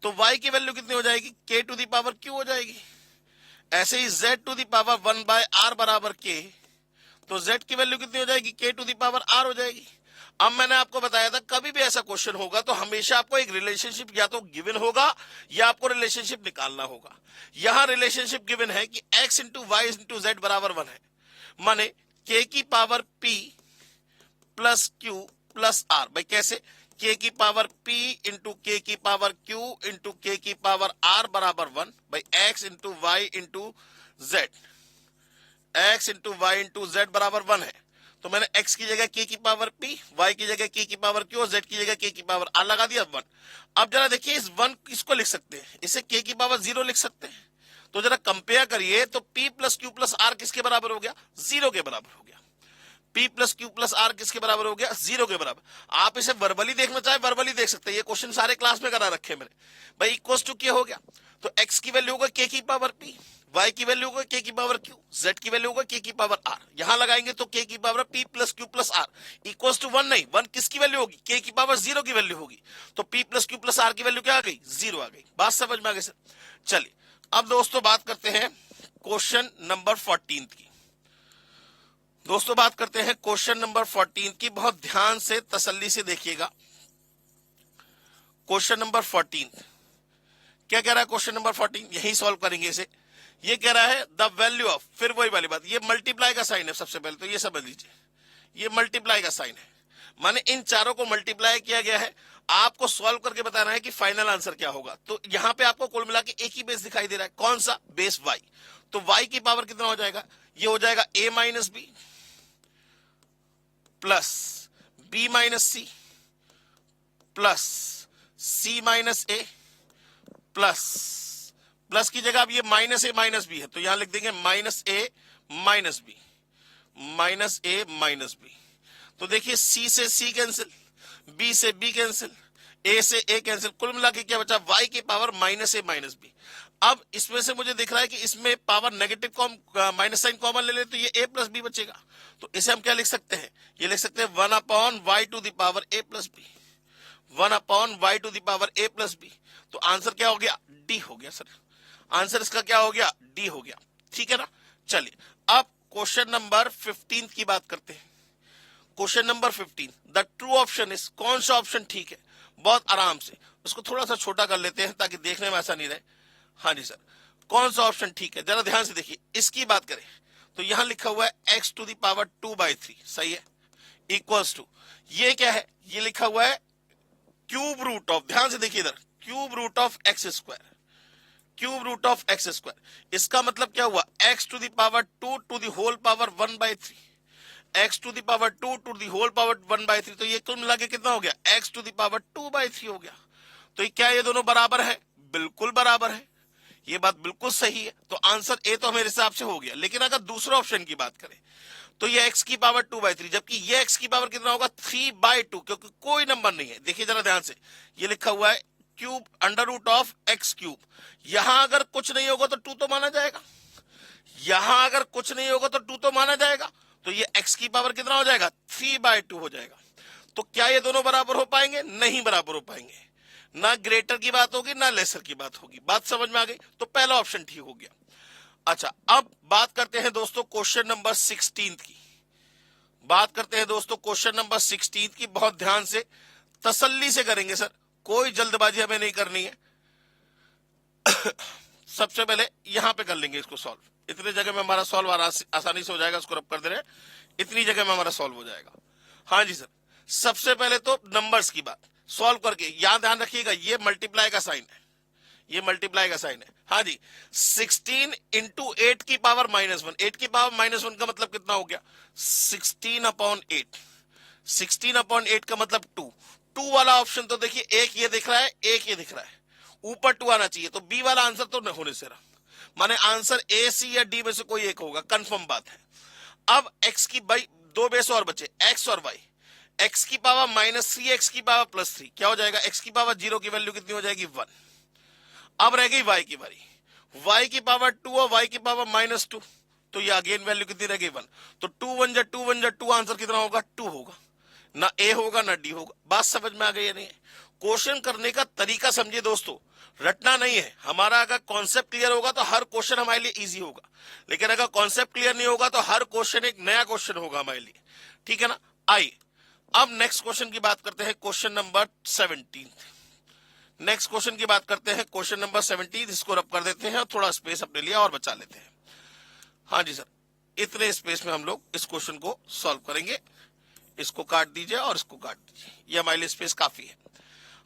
तो y की वैल्यू कितनी हो जाएगी, k to the power q हो जाएगी। ऐसे ही z to the power 1 by r बराबर k, तो z की वैल्यू कितनी हो जाएगी, k to the power r हो जाएगी। अब मैंने आपको बताया था कभी भी ऐसा क्वेश्चन होगा तो हमेशा आपको एक रिलेशनशिप या तो गिवन होगा या आपको रिलेशनशिप निकालना होगा। यहां रिलेशनशिप गिवन है कि x into y into z बराबर 1 है, माने k की power p plus q plus r। भाई कैसे, k की पावर p इंटू के की पावर q इंटू के की पावर r बराबर 1। भाई x into y into z, x into y into z बराबर 1 है, तो मैंने x की जगह k की पावर p, y की जगह k की पावर q और z की जगह k की पावर r लगा दिया 1। अब जरा देखिए इस 1 इसको लिख सकते हैं, इसे k की पावर 0 लिख सकते हैं। तो जरा कंपेयर करिए, तो p plus Q plus r किसके बराबर हो गया, 0 के बराबर हो गया। p plus Q plus r किसके बराबर हो गया, 0 के बराबर। आप इसे वर्बली देखना चाहे वर्बली देख सकते हैं, ये क्वेश्चन सारे क्लास में करा रखे हैं मैंने। भाई इक्वल टू क्या हो गया, तो x की वैल्यू होगा k की पावर p, y की वैल्यू होगा k की पावर q, z की वैल्यू होगा k की पावर r। यहां लगाएंगे तो k की power p plus q plus r equal to 1 नहीं, 1 किसकी वैल्यू होगी, k की पावर 0 की वैल्यू होगी। तो p plus q plus r की वैल्यू क्या आ गई, 0 आ गई। बात समझ में आ गई सर? चलिए अब दोस्तों बात करते हैं क्वेश्चन नंबर 14 की। दोस्तों बात करते हैं क्वेश्चन नंबर 14 की, बहुत ध्यान से तसल्ली से देखिएगा। क्वेश्चन नंबर 14 क्या कह रहा है, क्वेश्चन नंबर 14 यही सॉल्व करेंगे इसे। ये कह रहा है द वैल्यू ऑफ, फिर वही वाली बात, ये मल्टीप्लाई का साइन है। सबसे पहले तो ये समझ लीजिए, ये मल्टीप्लाई का साइन है, माने इन चारों को मल्टीप्लाई किया गया है। आपको सॉल्व करके बताना है कि फाइनल आंसर क्या होगा। तो यहां पे आपको कुल मिला के एक ही बेस दिखाई दे रहा है, कौन सा, बेस y। तो y की पावर कितना हो जाएगा, ये हो जाएगा a minus B plus b minus c plus c minus a plus, plus की जगह अब ये माइनस ए माइनस बी है, तो यहां लिख देंगे minus a minus b, minus a minus b. तो देखिए c से c कैंसिल, b से b कैंसिल, a से a कैंसिल, कुल मिला के क्या बचा, y की power minus a minus b. अब इसमें से मुझे दिख रहा है कि इसमें power negative minus sign common ले ले तो ये a प्लस बी बचेगा। तो इसे हम क्या लिख सकते हैं, ये लिख सकते हैं 1 upon y to the power a plus b, 1 upon y to the power a plus b. तो आंसर क्या हो गया, डी हो गया सर। आंसर इसका क्या हो गया, डी हो गया। ठीक है ना। चलिए अब क्वेश्चन नंबर 15 की बात करते हैं। Question number 15, the true option is, कौन सा ऑप्शन ठीक है, बहुत आराम से उसको थोड़ा सा छोटा कर लेते हैं ताकि देखने में ऐसा नहीं रहे। हाँ जी सर, कौन सा ऑप्शन ठीक है, जरा ध्यान से देखिए। इसकी बात करें तो यहां लिखा हुआ है x टू द पावर 2/3, सही है, इक्वल्स टू, ये क्या है, ये लिखा हुआ है क्यूब रूट ऑफ, ध्यान से देखिए इधर, cube root of x square, cube root of x square. इसका मतलब क्या हुआ, x to the power 2 to the whole power 1/3, x to the power 2 to the whole power 1/3। तो ये कुल मिला के कितना हो गया, x टू द पावर 2/3 हो गया। तो ये क्या, ये दोनों बराबर है, बिल्कुल बराबर है, ये बात बिल्कुल सही है। तो आंसर ए तो मेरे हिसाब से हो गया। लेकिन अगर दूसरा ऑप्शन की बात करें तो ये x की पावर 2/3, जबकि ये x की पावर कितना होगा, 3/2, क्योंकि कोई नंबर नहीं है। देखिए जरा ध्यान से, ये लिखा हुआ है cube under root of x cube. यहां अगर कुछ नहीं होगा तो 2 तो माना जाएगा, यहां अगर कुछ नहीं होगा तो 2 तो माना जाएगा। तो ये x की पावर कितना हो जाएगा, 3/2 हो जाएगा। तो क्या ये दोनों बराबर हो पाएंगे, नहीं बराबर हो पाएंगे। ना ग्रेटर की बात होगी ना लेसर की बात होगी। बात समझ में आ गई, तो पहला ऑप्शन ठीक हो गया। अच्छा, अब बात करते हैं दोस्तों क्वेश्चन नंबर 16 की। बात करते हैं दोस्तों क्वेश्चन नंबर 16 की। बहुत ध्यान से तसल्ली से करेंगे सर, कोई जल्दबाजी हमें नहीं करनी है। सबसे पहले यहां पे कर लेंगे इसको सॉल्व। इतने जगह में हमारा सॉल्व आसानी से हो जाएगा, इसको रब कर दे रहे हैं, इतनी जगह में हमारा सॉल्व हो जाएगा। हाँ जी सर, सबसे पहले तो नंबर्स की बात सॉल्व करके यहां ध्यान रखिएगा, ये मल्टीप्लाई का साइन है, ये मल्टीप्लाई का साइन है। हाँ जी, 16 इंटू 8 की पावर -1। 8 की पावर -1 का मतलब कितना हो गया, 16/8। 16/8 का मतलब 2। 2 वाला ऑप्शन तो देखिए, एक ये दिख रहा है, एक ये दिख रहा है, ऊपर 2 आना चाहिए। तो बी वाला आंसर तो होने से रहा, माने आंसर ए, सी या डी में से कोई एक होगा, कंफर्म बात है। अब x की बाई 2 बेस और बचे, x और y। x की पावर -3, x की पावर +3, क्या हो जाएगा, x की पावर 0 की वैल्यू कितनी हो जाएगी, 1। अब रह गई y की बारी, y की पावर 2 और y की पावर -2, तो ये अगेन वैल्यू कितनी रह गई, 1। तो 2 1 जा 2 1 जा 2, आंसर कितना होगा, 2 होगा। ना ए होगा ना डी होगा। बात समझ में आ गई है नहीं? क्वेश्चन करने का तरीका समझिए दोस्तों, रटना नहीं है। हमारा अगर कॉन्सेप्ट क्लियर होगा तो हर क्वेश्चन हमारे लिए इजी होगा, लेकिन अगर कॉन्सेप्ट क्लियर नहीं होगा तो हर क्वेश्चन एक नया क्वेश्चन होगा हमारे लिए, ठीक है ना। आइए अब नेक्स्ट क्वेश्चन की बात करते हैं, क्वेश्चन नंबर 17। नेक्स्ट क्वेश्चन की बात करते हैं, क्वेश्चन नंबर 17। इसको रब कर देते हैं और थोड़ा स्पेस अपने लिए और बचा लेते हैं। हाँ जी सर, इतने स्पेस में हम लोग इस क्वेश्चन को सॉल्व करेंगे। इसको काट दीजिए और इसको काट दीजिए, ये हमारे लिए स्पेस काफी है।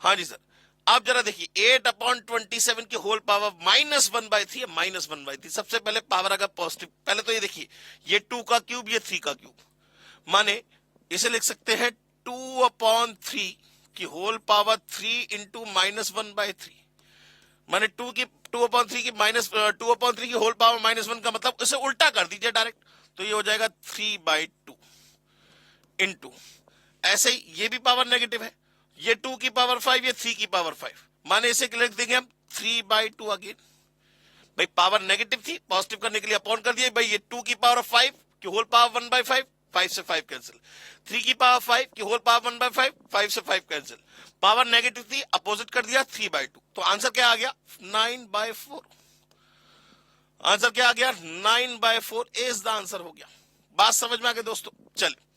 हाँ जी सर, आप जरा देखिए, 8/27 की होल पावर -1/3 है, -1/3। सबसे पहले पावर अगर पॉजिटिव, पहले तो ये देखिए, ये 2 का क्यूब, ये 3 का क्यूब, माने इसे लिख सकते हैं 2/3 की होल पावर 3 इंटू -1/3, माने 2/3 की -2/3 की होल पावर -1 का मतलब इसे उल्टा कर दीजिए डायरेक्ट, तो ये हो जाएगा 3/2 इंटू, ऐसे ही ये भी पावर नेगेटिव है, ये 2 की पावर 5, ये 3 की पावर 5, माने इसे लिख देंगे हम 3/2 अगेन। भाई पावर नेगेटिव थी, पॉजिटिव करने के लिए अपॉन कर दिया। भाई ये 2 की पावर 5 की होल पावर 1/5, 5 से 5 कैंसिल। 3 की पावर 5 की होल पावर 1/5, 5 से 5 कैंसिल। पावर नेगेटिव थी, अपोजिट कर दिया 3/2। तो आंसर क्या आ गया, 9/4। आंसर क्या आ गया, 9/4 इज द आंसर हो गया। बात समझ में आ गई दोस्तों। चलिए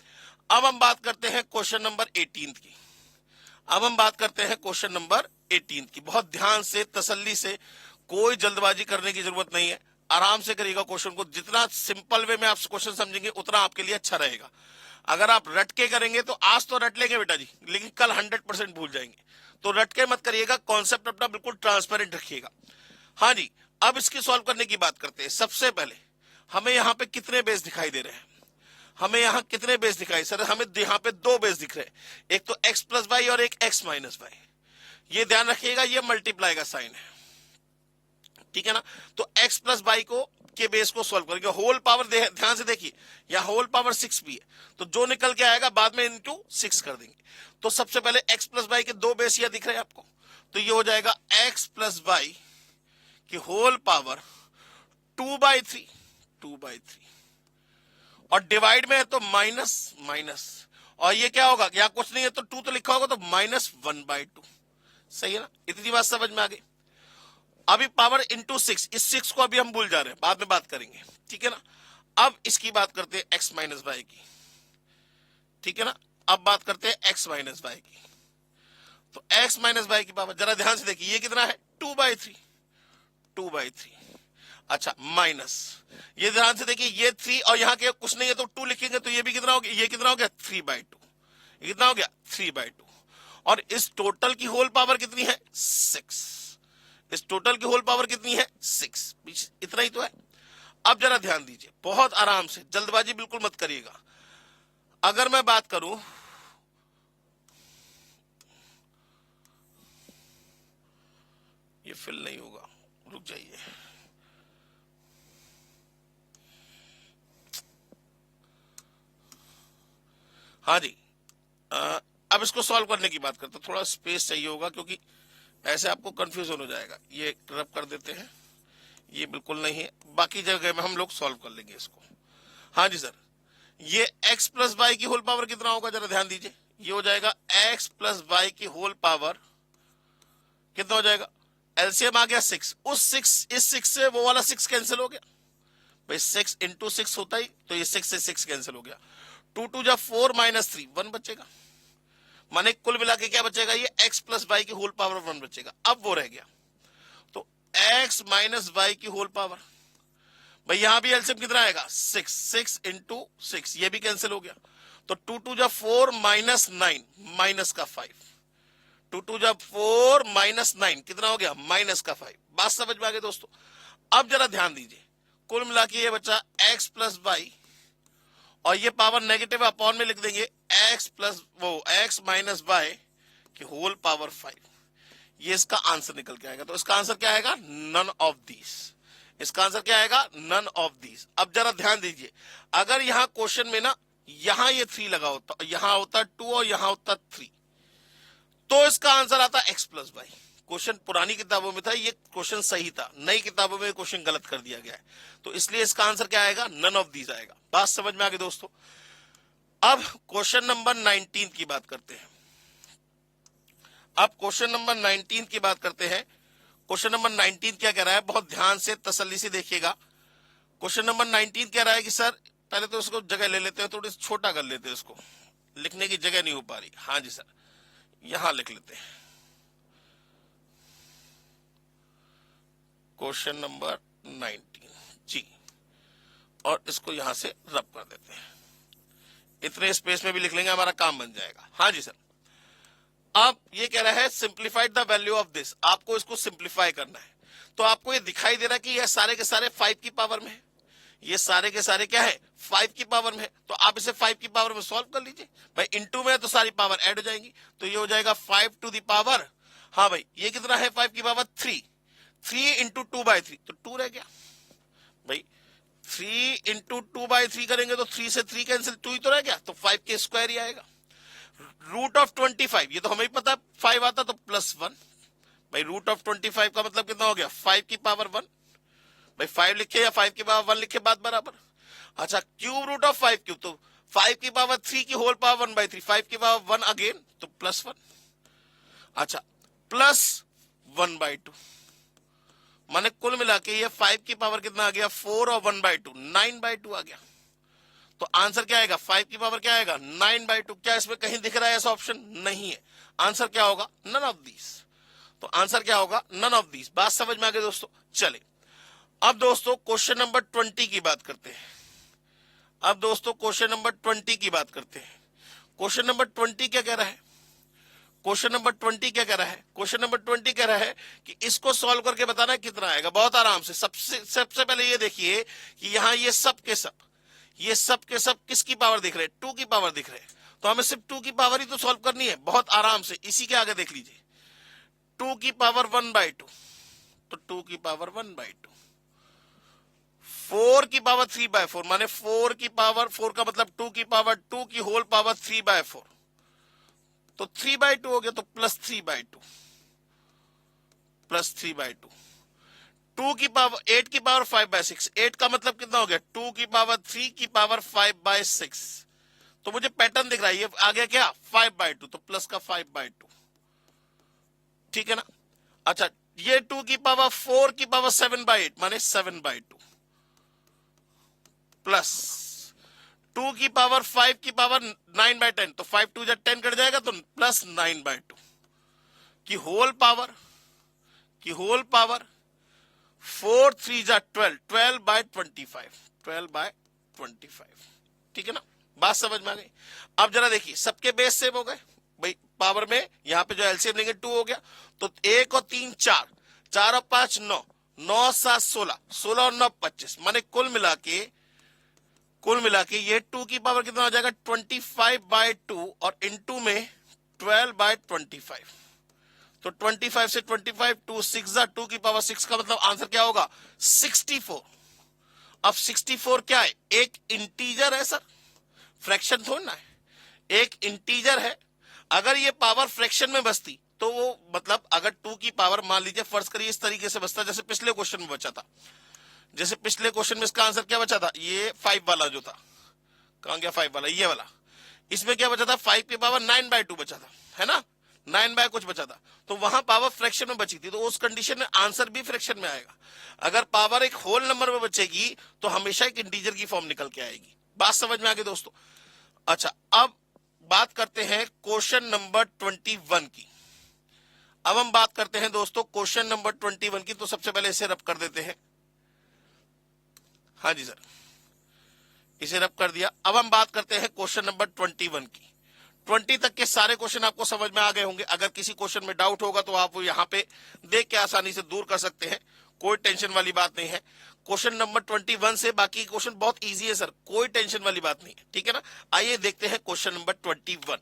अब हम बात करते हैं क्वेश्चन नंबर 18 की। अब हम बात करते हैं क्वेश्चन नंबर 18 की। बहुत ध्यान से, तसल्ली से, कोई जल्दबाजी करने की जरूरत नहीं है, आराम से करिएगा क्वेश्चन को। जितना सिंपल वे में आप क्वेश्चन समझेंगे उतना आपके लिए अच्छा रहेगा। अगर आप रट के करेंगे तो आज तो रट लेंगे बेटा जी, लेकिन कल 100% भूल जाएंगे। तो रट के मत करिएगा, कॉन्सेप्ट अपना बिल्कुल ट्रांसपेरेंट रखिएगा। हाँ जी, अब इसकी सॉल्व करने की बात करते हैं। सबसे पहले हमें यहाँ पे कितने बेस दिखाई दे रहे हैं, हमें यहाँ कितने बेस दिखाई, सर हमें यहाँ पे 2 बेस दिख रहे हैं, एक तो x + y और एक x - y। ये ध्यान रखिएगा, ये मल्टीप्लाई का साइन है, ठीक है ना। तो x + y को के बेस को सॉल्व करेंगे। होल पावर ध्यान से देखिए, यहाँ होल पावर 6 भी है, तो जो निकल के आएगा बाद में इनटू 6 कर देंगे। तो सबसे पहले x + y के 2 बेस यहाँ दिख रहे हैं आपको, तो ये हो जाएगा x + y की होल पावर 2/3 और डिवाइड में है तो माइनस, और ये क्या होगा, यहाँ कुछ नहीं है तो 2 तो लिखा होगा, तो -1/2। सही है ना, इतनी बात समझ में आ गई। अभी पावर इंटू 6, इस 6 को अभी हम भूल जा रहे हैं, बाद में बात करेंगे, ठीक है ना। अब इसकी बात करते हैं x - y की, ठीक है ना। अब बात करते हैं x - y की। तो x - y की पावर जरा ध्यान से देखिए, ये कितना है, 2/3। अच्छा, माइनस, ये ध्यान से देखिए, ये 3 और यहाँ के कुछ नहीं है तो 2 लिखेंगे, तो ये भी कितना हो गया, ये कितना हो गया, 3/2। ये कितना हो गया, 3/2। और इस टोटल की होल पावर कितनी है, 6। इस टोटल की होल पावर कितनी है, 6। इतना ही तो है। अब जरा ध्यान दीजिए, बहुत आराम से, जल्दबाजी बिल्कुल मत करिएगा। अगर मैं बात करूं, ये फिल नहीं होगा, रुक जाइए। हाँ जी, अब इसको सॉल्व करने की बात करते हैं। थोड़ा स्पेस चाहिए होगा क्योंकि ऐसे आपको कंफ्यूजन हो जाएगा। ये रब कर देते हैं, ये बिल्कुल नहीं है, बाकी जगह में हम लोग सॉल्व कर लेंगे इसको। हाँ जी सर, ये x प्लस वाई की होल पावर कितना होगा, जरा ध्यान दीजिए। ये हो जाएगा x प्लस वाई की होल पावर, कितना हो जाएगा, एलसीएम आ गया 6, उस 6 इस 6 से वो वाला 6 कैंसिल हो गया भाई, 6 इंटू 6 होता ही, तो ये 6 से 6 कैंसिल हो गया। 2 2 जा 4 माइनस 3 1 बचेगा, माने कुल मिला के क्या बचेगा, ये x प्लस वाई की होल पावर 1 बचेगा। अब वो रह गया तो x माइनस वाई की होल पावर, भाई यहां भी एलसीएम कितना आएगा 6, 6 इंटू 6, ये भी कैंसिल हो गया। तो 2 2 जा 4 माइनस 9 माइनस का 5, 2 2 जा 4 माइनस 9 कितना हो गया, माइनस का 5। बात समझ में आ गई दोस्तों। अब जरा ध्यान दीजिए, कुल मिला के ये बचा x प्लस वाई, और ये पावर नेगेटिव अपॉन में लिख देंगे x plus x minus y की होल पावर 5। ये इसका आंसर निकल के आएगा। तो इसका आंसर क्या आएगा, नन ऑफ दीज। इसका आंसर क्या आएगा, नन ऑफ दीज। अब जरा ध्यान दीजिए, अगर यहां क्वेश्चन में ना यहां ये 3 लगा होता, यहां होता 2 और यहां होता 3, तो इसका आंसर आता x प्लस वाई। क्वेश्चन पुरानी किताबों में था, ये क्वेश्चन सही था, नई किताबों में क्वेश्चन गलत कर दिया गया है, तो इसलिए इसका आंसर क्या आएगा, नन ऑफ दीज आएगा। बात समझ में आ गई दोस्तों। अब क्वेश्चन नंबर 19 की बात करते हैं। अब क्वेश्चन नंबर 19 की बात करते हैं। क्वेश्चन नंबर 19 क्या कह रहा है, बहुत ध्यान से तसल्ली से देखिएगा। क्वेश्चन नंबर 19 कह रहा है कि सर पहले तो इसको जगह ले लेते हैं, थोड़ी छोटा कर लेते हैं, इसको लिखने की जगह नहीं हो पा रही। हाँ जी सर, यहां लिख लेते हैं क्वेश्चन नंबर 19 जी, और इसको यहां से रब कर देते हैं। इतने स्पेस में भी लिख लेंगे, हमारा काम बन जाएगा। हाँ जी सर, अब ये कह रहा है simplified the value of this, आपको इसको सिंप्लीफाई करना है। तो आपको ये दिखाई दे रहा है कि ये सारे के सारे 5 की पावर में है, ये सारे के सारे क्या है, 5 की पावर में है। तो आप इसे 5 की पावर में सॉल्व कर लीजिए भाई, इनटू में है तो सारी पावर ऐड हो जाएंगी। तो ये हो जाएगा 5 टू द पावर, हाँ भाई ये कितना है, 5 की पावर 3, 3 इंटू 2/3, तो 2 रह गया भाई। 3 इंटू 2/3 करेंगे तो 3 से 3 कैंसिल, 2 ही तो रह गया, तो 5 के स्क्वायर ही आएगा। रूट ऑफ 25, ये तो हमें ही पता है 5 आता तो +1 भाई, रूट ऑफ 25 का मतलब कितना हो गया, 5 की पावर 1 भाई, 5 लिखे या 5 की पावर 1 लिखे, बात बराबर। अच्छा, क्यूब रूट ऑफ 5 क्यूब, तो 5 की पावर 3 की होल पावर 1/3, 5 की पावर 1 अगेन, तो +1। अच्छा, +1/2, माने कुल मिला के ये 5 की पावर कितना आ गया, 4 और 1/2, 9/2 आ गया। तो आंसर क्या आएगा, 5 की पावर क्या आएगा, 9/2। क्या इसमें कहीं दिख रहा है ऐसा ऑप्शन, नहीं है। आंसर क्या होगा, नन ऑफ दीज। तो आंसर क्या होगा, नन ऑफ दीज। बात समझ में आ गई दोस्तों। चले अब दोस्तों क्वेश्चन नंबर 20 की बात करते हैं। अब दोस्तों क्वेश्चन नंबर 20 की बात करते हैं। क्वेश्चन नंबर 20 क्या कह रहा है, क्वेश्चन नंबर 20 क्या कह रहा है, क्वेश्चन नंबर 20 कह रहा है कि इसको सॉल्व करके बताना है कितना आएगा। बहुत आराम से, सबसे पहले ये देखिए कि यहाँ ये सब के सब किसकी पावर दिख रहे हैं, 2 की पावर दिख रहे हैं। तो हमें सिर्फ 2 की पावर ही तो सॉल्व करनी है, बहुत आराम से। इसी के आगे देख लीजिए, 2 की पावर 1/2, तो 2 की पावर 1/2, 4 की पावर 3/4, माने 4 की पावर 4 का मतलब 2 की पावर 2 की होल पावर 3/4, तो 3/2 हो गया, तो +3/2, +3/2। 2 की पावर 8 की पावर 5/6, 8 का मतलब कितना हो गया, 2 की पावर 3 की पावर 5/6। तो मुझे पैटर्न दिख रहा है, ये आ गया क्या, 5/2, तो प्लस का 5/2, ठीक है ना। अच्छा, ये 2 की पावर 4 की पावर 7/8, माने 7/2, प्लस 2 की पावर 5 की पावर 9/10, तो 5 2 10 कट जाएगा, तो प्लस 9/2 की होल पावर 4 3 12, 12/25, 12/25, ठीक है ना। बात समझ में आ गई। अब जरा देखिए, सबके बेस सेम हो गए भाई, पावर में यहां पे जो एलसीएम लेंगे 2 हो गया, तो 1 और 3 4, 4 और 5 9, 9 7 16, 16 और 9 25, माने कुल मिला के ये 2 की पावर कितना हो जाएगा, 25/2, और इनटू में 12/25, तो 25 से 25, 2 6 2 की पावर 6 का मतलब आंसर क्या होगा, 64। अब 64 क्या है, एक इंटीजर है सर, फ्रैक्शन थोड़ा ना है, एक इंटीजर है। अगर ये पावर फ्रैक्शन में बसती तो वो मतलब अगर 2 की पावर मान लीजिए फर्ज करिए इस तरीके से बचता जैसे पिछले क्वेश्चन में बचा था। जैसे पिछले क्वेश्चन में इसका आंसर क्या बचा था, ये 5 वाला जो था, कहां गया 5 वाला, ये वाला। इसमें क्या बचा था, 5 की पावर 9/2 बचा था, है ना, 9 बाय कुछ बचा था। तो वहां पावर फ्रैक्शन में बची थी, तो उस कंडीशन में आंसर भी फ्रैक्शन में आएगा। अगर पावर एक होल नंबर में बचेगी तो हमेशा एक इंटीजर की फॉर्म निकल के आएगी। बात समझ में आ गई दोस्तों। अच्छा, अब बात करते हैं क्वेश्चन नंबर 21 की। अब हम बात करते हैं दोस्तों क्वेश्चन नंबर 21 की। तो सबसे पहले इसे रब कर देते हैं। हाँ जी सर, इसे रब कर दिया। अब हम बात करते हैं क्वेश्चन नंबर 21 की। 20 तक के सारे क्वेश्चन आपको समझ में आ गए होंगे। अगर किसी क्वेश्चन में डाउट होगा तो आप वो यहाँ पे देख के आसानी से दूर कर सकते हैं, कोई टेंशन वाली बात नहीं है। क्वेश्चन नंबर 21 से बाकी क्वेश्चन बहुत इजी है सर, कोई टेंशन वाली बात नहीं है, ठीक है ना। आइए देखते हैं क्वेश्चन नंबर 21।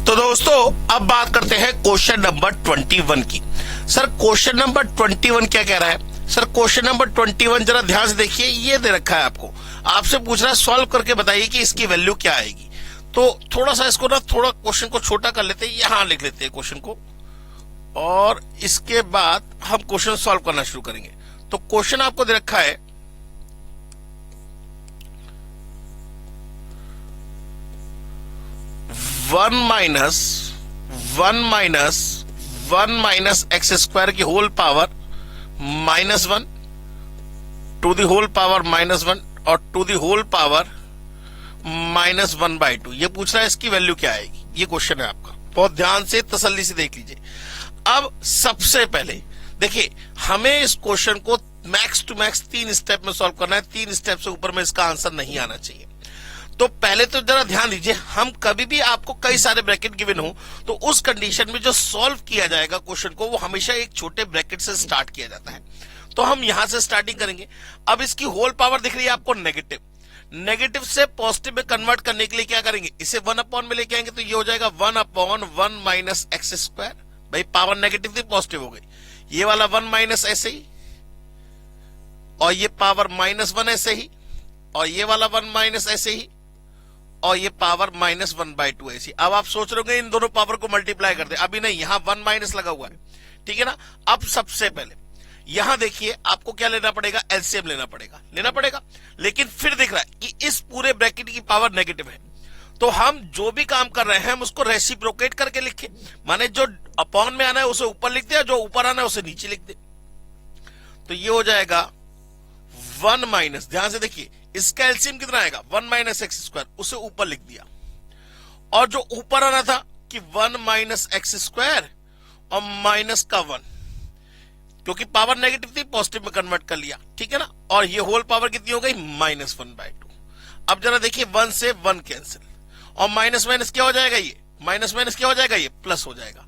तो दोस्तों अब बात करते हैं क्वेश्चन नंबर 21 की। सर क्वेश्चन नंबर 21 क्या कह रहा है? सर क्वेश्चन नंबर 21 जरा ध्यान से देखिए, ये दे रखा है आपको, आपसे पूछ रहा है सॉल्व करके बताइए कि इसकी वैल्यू क्या आएगी। तो थोड़ा सा इसको ना, थोड़ा क्वेश्चन को छोटा कर लेते हैं, यहां लिख लेते हैं क्वेश्चन को, और इसके बाद हम क्वेश्चन सॉल्व करना शुरू करेंगे। तो क्वेश्चन आपको दे रखा है 1 माइनस एक्स स्क्वायर की whole power -1 to the whole power -1 और टू द होल पावर -1/2। ये पूछ रहा है इसकी वैल्यू क्या आएगी। ये क्वेश्चन है आपका, बहुत ध्यान से तसल्ली से देख लीजिए। अब सबसे पहले देखिए, हमें इस क्वेश्चन को मैक्स टू मैक्स 3 स्टेप में सॉल्व करना है। 3 स्टेप से ऊपर में इसका आंसर नहीं आना चाहिए। तो पहले तो जरा ध्यान दीजिए, हम कभी भी आपको कई सारे ब्रैकेट गिवन हो तो उस कंडीशन में जो सॉल्व किया जाएगा क्वेश्चन को, वो हमेशा एक छोटे ब्रैकेट से स्टार्ट किया जाता है। तो हम यहां से स्टार्टिंग करेंगे। अब इसकी होल पावर दिख रही है आपको नेगेटिव, नेगेटिव से पॉजिटिव में कन्वर्ट करने के लिए क्या करेंगे, इसे 1 में लेके आएंगे। तो ये हो जाएगा 1/1 माइनस एक्स स्क्वायर। भाई पावर नेगेटिव थी, पॉजिटिव हो गई। ये वाला 1 माइनस ऐसे ही, और ये पावर -1 ऐसे ही, और ये वाला 1 माइनस ऐसे ही, और ये पावर -1/2 ऐसी। अब आप सोच रहे होंगे इन दोनों पावर को मल्टीप्लाई कर दे, अभी नहीं, यहां 1 माइनस लगा हुआ है, ठीक है ना। अब सबसे पहले यहां देखिए, आपको क्या लेना पड़ेगा, एलसीएम लेना पड़ेगा। लेकिन फिर दिख रहा है कि इस पूरे ब्रैकेट की पावर नेगेटिव है। तो हम जो भी काम कर रहे हैं हम उसको रेसिप्रोकेट करके लिखे, माने जो अपॉन में आना है उसे ऊपर लिख दे, जो ऊपर आना है उसे नीचे लिख दे। तो ये हो जाएगा 1 माइनस, ध्यान से देखिए, इसका एलसीएम कितना आएगा, 1 माइनस एक्स स्क्वायर, उसे ऊपर लिख दिया। और जो ऊपर आना था कि 1 माइनस एक्स स्क्वायर और माइनस का 1, क्योंकि पावर नेगेटिव थी, पॉजिटिव में कन्वर्ट कर लिया, ठीक है ना। और ये होल पावर कितनी हो गई, -1/2। अब जरा देखिए, 1 से 1 कैंसिल, और माइनस माइनस क्या हो जाएगा, ये माइनस माइनस क्या हो जाएगा, ये प्लस हो जाएगा।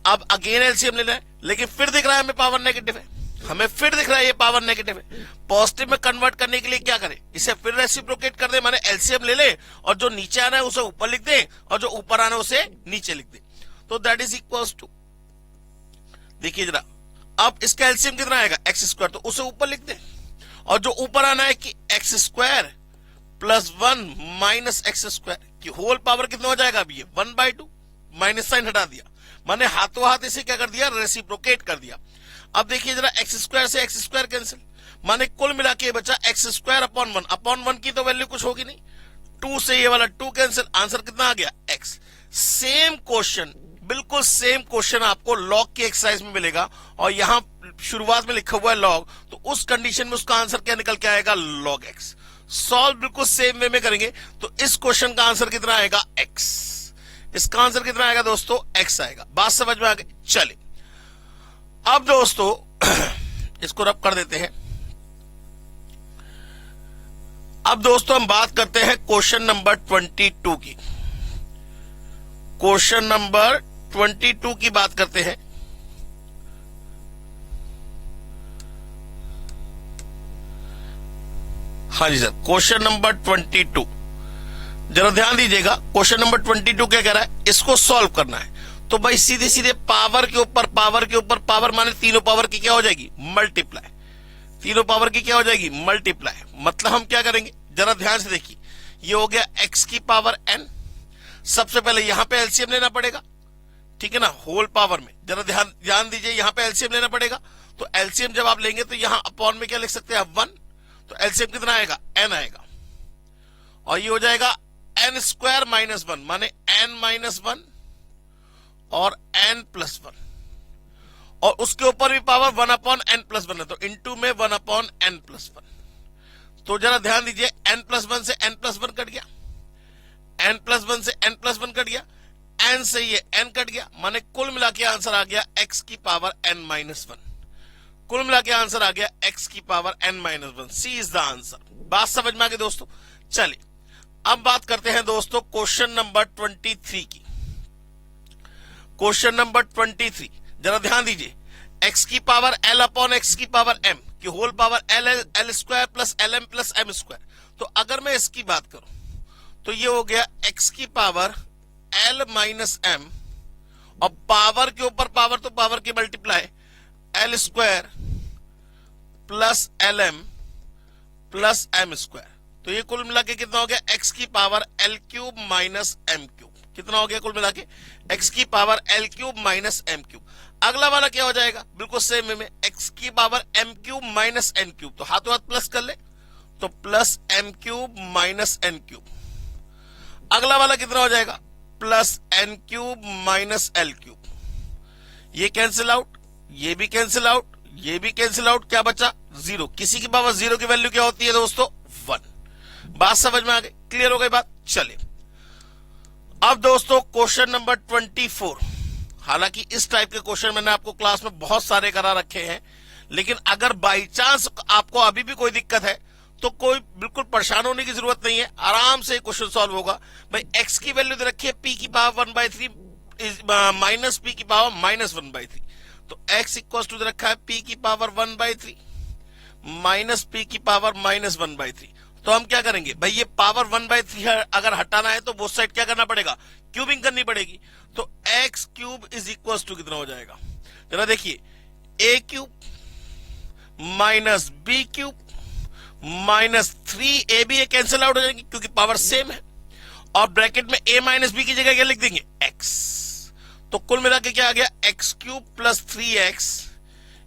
अब अगेन एलसीएम लेना है, लेकिन फिर दिख रहा है हमें पावर नेगेटिव है, हमें फिर दिख रहा है ये पावर नेगेटिव है। पॉजिटिव में कन्वर्ट करने के लिए क्या करें, इसे फिर रेसिप्रोकेट कर दे, माने एलसीएम ले ले, और जो नीचे आना है उसे ऊपर लिख दे, और जो ऊपर आना है उसे नीचे लिख दे। तो दैट इज इक्वल्स टू, देखिए जरा, अब इसका एलसीएम कितना आएगा, एक्स स्क्वायर, तो उसे ऊपर लिख दे, और जो ऊपर आना है कि x square plus 1 minus x square की होल पावर कितना हो जाएगा, अभी ये 1/2, माइनस साइन हटा दिया, माने हाथों हाथ इसे क्या कर दिया, रेसिप्रोकेट कर दिया। अब देखिए जरा, एक्स स्क्वायर से एक्स स्क्वायर कैंसिल, माने कुल मिला के बचा एक्स स्क्वायर अपॉन 1 की तो वैल्यू कुछ होगी नहीं, 2 से ये वाला 2 कैंसिल, आंसर कितना आ गया, एक्स। सेम क्वेश्चन, बिल्कुल सेम क्वेश्चन आपको लॉग की एक्सरसाइज में मिलेगा, और यहां शुरुआत में लिखा हुआ है लॉग, तो उस कंडीशन में उसका आंसर क्या निकल के आएगा, लॉग एक्स। सॉल्व बिल्कुल सेम वे में करेंगे तो इस क्वेश्चन का आंसर कितना आएगा, एक्स। इसका आंसर कितना आएगा दोस्तों, एक्स आएगा। बात समझ में आ गई। चलिए अब दोस्तों इसको रब कर देते हैं। अब दोस्तों हम बात करते हैं क्वेश्चन नंबर 22 की। क्वेश्चन नंबर 22 की बात करते हैं। हाँ जी सर, क्वेश्चन नंबर 22, जरा ध्यान दीजिएगा। क्वेश्चन नंबर 22 क्या कह रहा है, इसको सॉल्व करना है। तो भाई सीधे सीधे पावर के ऊपर पावर के ऊपर पावर, माने तीनों पावर की क्या हो जाएगी, मल्टीप्लाई। तीनों पावर की क्या हो जाएगी, मल्टीप्लाई। मतलब हम क्या करेंगे, जरा ध्यान से देखिए, ये हो गया x की पावर n। सबसे पहले यहां पे एलसीएम लेना पड़ेगा, ठीक है ना, होल पावर में। जरा ध्यान दीजिए, यहां पे एलसीएम लेना पड़ेगा। तो एलसीएम जब आप लेंगे तो यहां अपॉन में क्या लिख सकते हैं आप 1, तो एलसीएम कितना आएगा n आएगा, और ये हो जाएगा n स्क्वायर माइनस 1 माने n माइनस 1 और n प्लस 1, और उसके ऊपर भी पावर 1 अपॉन n प्लस 1 है, तो इनटू में 1 अपॉन n प्लस 1। तो जरा ध्यान दीजिए, n प्लस 1 से n प्लस 1 कट गया, n प्लस 1 से n प्लस 1 कट गया, n से ये n कट गया, माने कुल मिला के आंसर आ गया x की पावर n माइनस 1। कुल मिला के आंसर आ गया x की power n minus 1। C is the answer. बात समझ में आ गई दोस्तों। चलिए अब बात करते हैं दोस्तों क्वेश्चन नंबर 23 की। क्वेश्चन नंबर 23, जरा ध्यान दीजिए, x की पावर l अपॉन x की पावर m की whole power l square plus lm plus m square. तो अगर मैं इसकी बात करूं तो ये हो गया x की पावर l माइनस m, और पावर के ऊपर पावर तो पावर की multiply l square plus lm plus m square. तो ये कुल मिला के कितना हो गया x की power l cube minus m cube. कितना हो गया कुल मिला के x की power l cube minus m cube. अगला वाला क्या हो जाएगा, बिल्कुल सेम वे में x की power m cube minus n cube. तो हाथों हाथ प्लस कर ले, तो plus m cube minus n cube. अगला वाला कितना हो जाएगा, plus n cube minus l cube. ये कैंसिल आउट, ये भी कैंसिल आउट, ये भी कैंसिल आउट, क्या बचा 0। किसी की पावर 0 की वैल्यू क्या होती है दोस्तों 1। बात समझ में आ गई, क्लियर हो गई बात। चलिए अब दोस्तों क्वेश्चन नंबर 24। हालांकि इस टाइप के क्वेश्चन मैंने आपको क्लास में बहुत सारे करा रखे हैं, लेकिन अगर बाई चांस आपको अभी भी कोई दिक्कत है तो कोई बिल्कुल परेशान होने की जरूरत नहीं है, आराम से क्वेश्चन सॉल्व होगा। भाई x की वैल्यू दे रखी है p की पावर 1/3 माइनस p की पावर माइनस 1/3। तो x इक्वल टू दे रखा है p की पावर 1/3 माइनस p की पावर माइनस 1/3। तो हम क्या करेंगे भाई, ये पावर 1/3 अगर हटाना है तो बोथ साइड क्या करना पड़ेगा, क्यूबिंग करनी पड़ेगी। तो x cube is equal to कितना हो जाएगा, जरा देखिए, a cube minus b cube minus 3ab। ये कैंसिल आउट हो जाएंगे क्योंकि पावर सेम है, और ब्रैकेट में a माइनस b की जगह क्या लिख देंगे x। तो कुल मिला के क्या आ गया, x cube plus 3x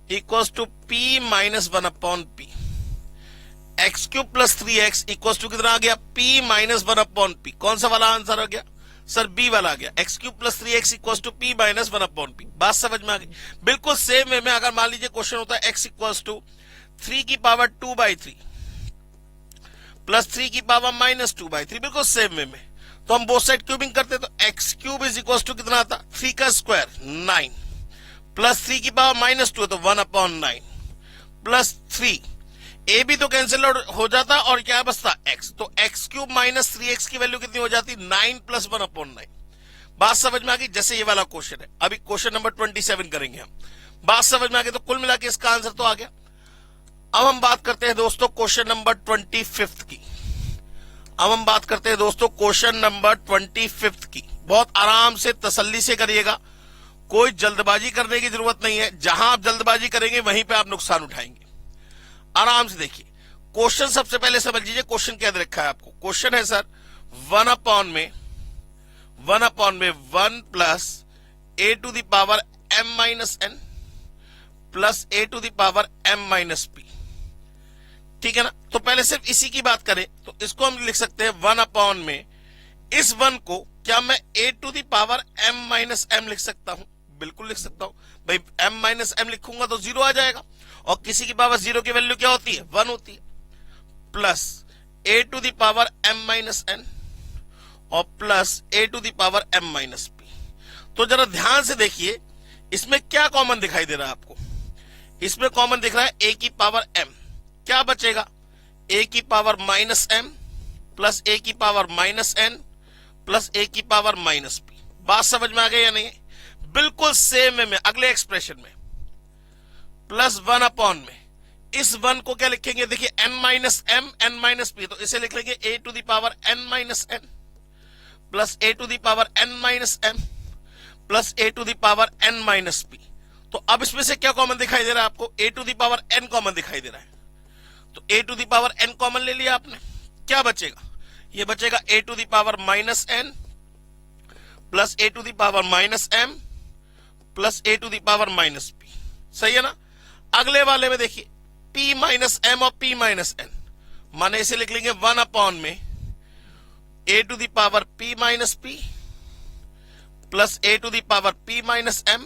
equal to p minus 1 upon p। x cube plus 3x equal to कितना आ गया, p माइनस 1 अपॉन p। कौन सा वाला आंसर आ गया सर, b वाला आ गया। x cube plus 3x equal to p minus 1 upon p। बात समझ में आ गई। बिल्कुल सेम वे में अगर मान लीजिए क्वेश्चन होता है x इक्वल टू 3 की पावर 2/3 प्लस 3 की पावर माइनस 2/3, बिल्कुल सेम वे में, तो हम बोथ साइड क्यूबिंग करते तो x cube is equal to कितना आता, 3 का स्क्वायर 9 प्लस 3 की पावर माइनस 2 तो 1 अपॉन 9 प्लस 3, ए भी तो कैंसिल हो जाता और क्या बचता x। तो x क्यूब माइनस 3x की वैल्यू कितनी हो जाती, 9 प्लस 1 अपॉन 9। बात समझ में आ गई। जैसे ये वाला क्वेश्चन है, अभी क्वेश्चन नंबर 27 करेंगे हम। बात समझ में आ गई। तो कुल मिला के इसका आंसर तो आ गया। अब हम बात करते हैं दोस्तों क्वेश्चन नंबर 25 की। अब हम बात करते हैं दोस्तों क्वेश्चन नंबर 25 की। बहुत आराम से तसल्ली से करिएगा, कोई जल्दबाजी करने की जरूरत नहीं है। जहां आप जल्दबाजी करेंगे वहीं पे आप नुकसान उठाएंगे। आराम से देखिए क्वेश्चन, सबसे पहले समझ लीजिए क्वेश्चन क्या दे रखा है आपको। क्वेश्चन है सर 1 अपॉन में 1 plus a to the power m minus n plus a to the power m minus p। ठीक है ना। तो पहले सिर्फ इसी की बात करें तो इसको हम लिख सकते हैं 1 अपॉन में इस 1 को क्या मैं a to the power m minus m लिख सकता हूं, बिल्कुल लिख सकता हूं भाई। m माइनस m लिखूंगा तो 0 आ जाएगा, और किसी की पावर 0 की वैल्यू क्या होती है 1 होती है, plus a to the power m minus n और plus a to the power m minus p। तो जरा ध्यान से देखिए इसमें क्या कॉमन दिखाई दे रहा है आपको। इसमें कॉमन दिख रहा है a की पावर m, क्या बचेगा a की power minus m plus a की power minus n plus a की पावर माइनस p। बात समझ में आ गई या नहीं? बिल्कुल सेम में अगले एक्सप्रेशन में प्लस 1 अपॉन में इस 1 को क्या लिखेंगे, देखिए n minus m n minus p, तो इसे लिख लेंगे a to the power n minus n plus a to the power n minus m plus a to the power n minus p। तो अब इसमें से क्या कॉमन दिखाई दे रहा है आपको, a to the power n common दिखाई दे रहा है। तो a to the power n common ले लिया आपने, क्या बचेगा ये बचेगा a to the power minus n plus a to the power minus m plus a to the power minus p। सही है ना। अगले वाले में देखिए p माइनस m और p माइनस n, माने इसे लिख लेंगे 1 अपॉन में a to the power p minus p plus a to the power p minus m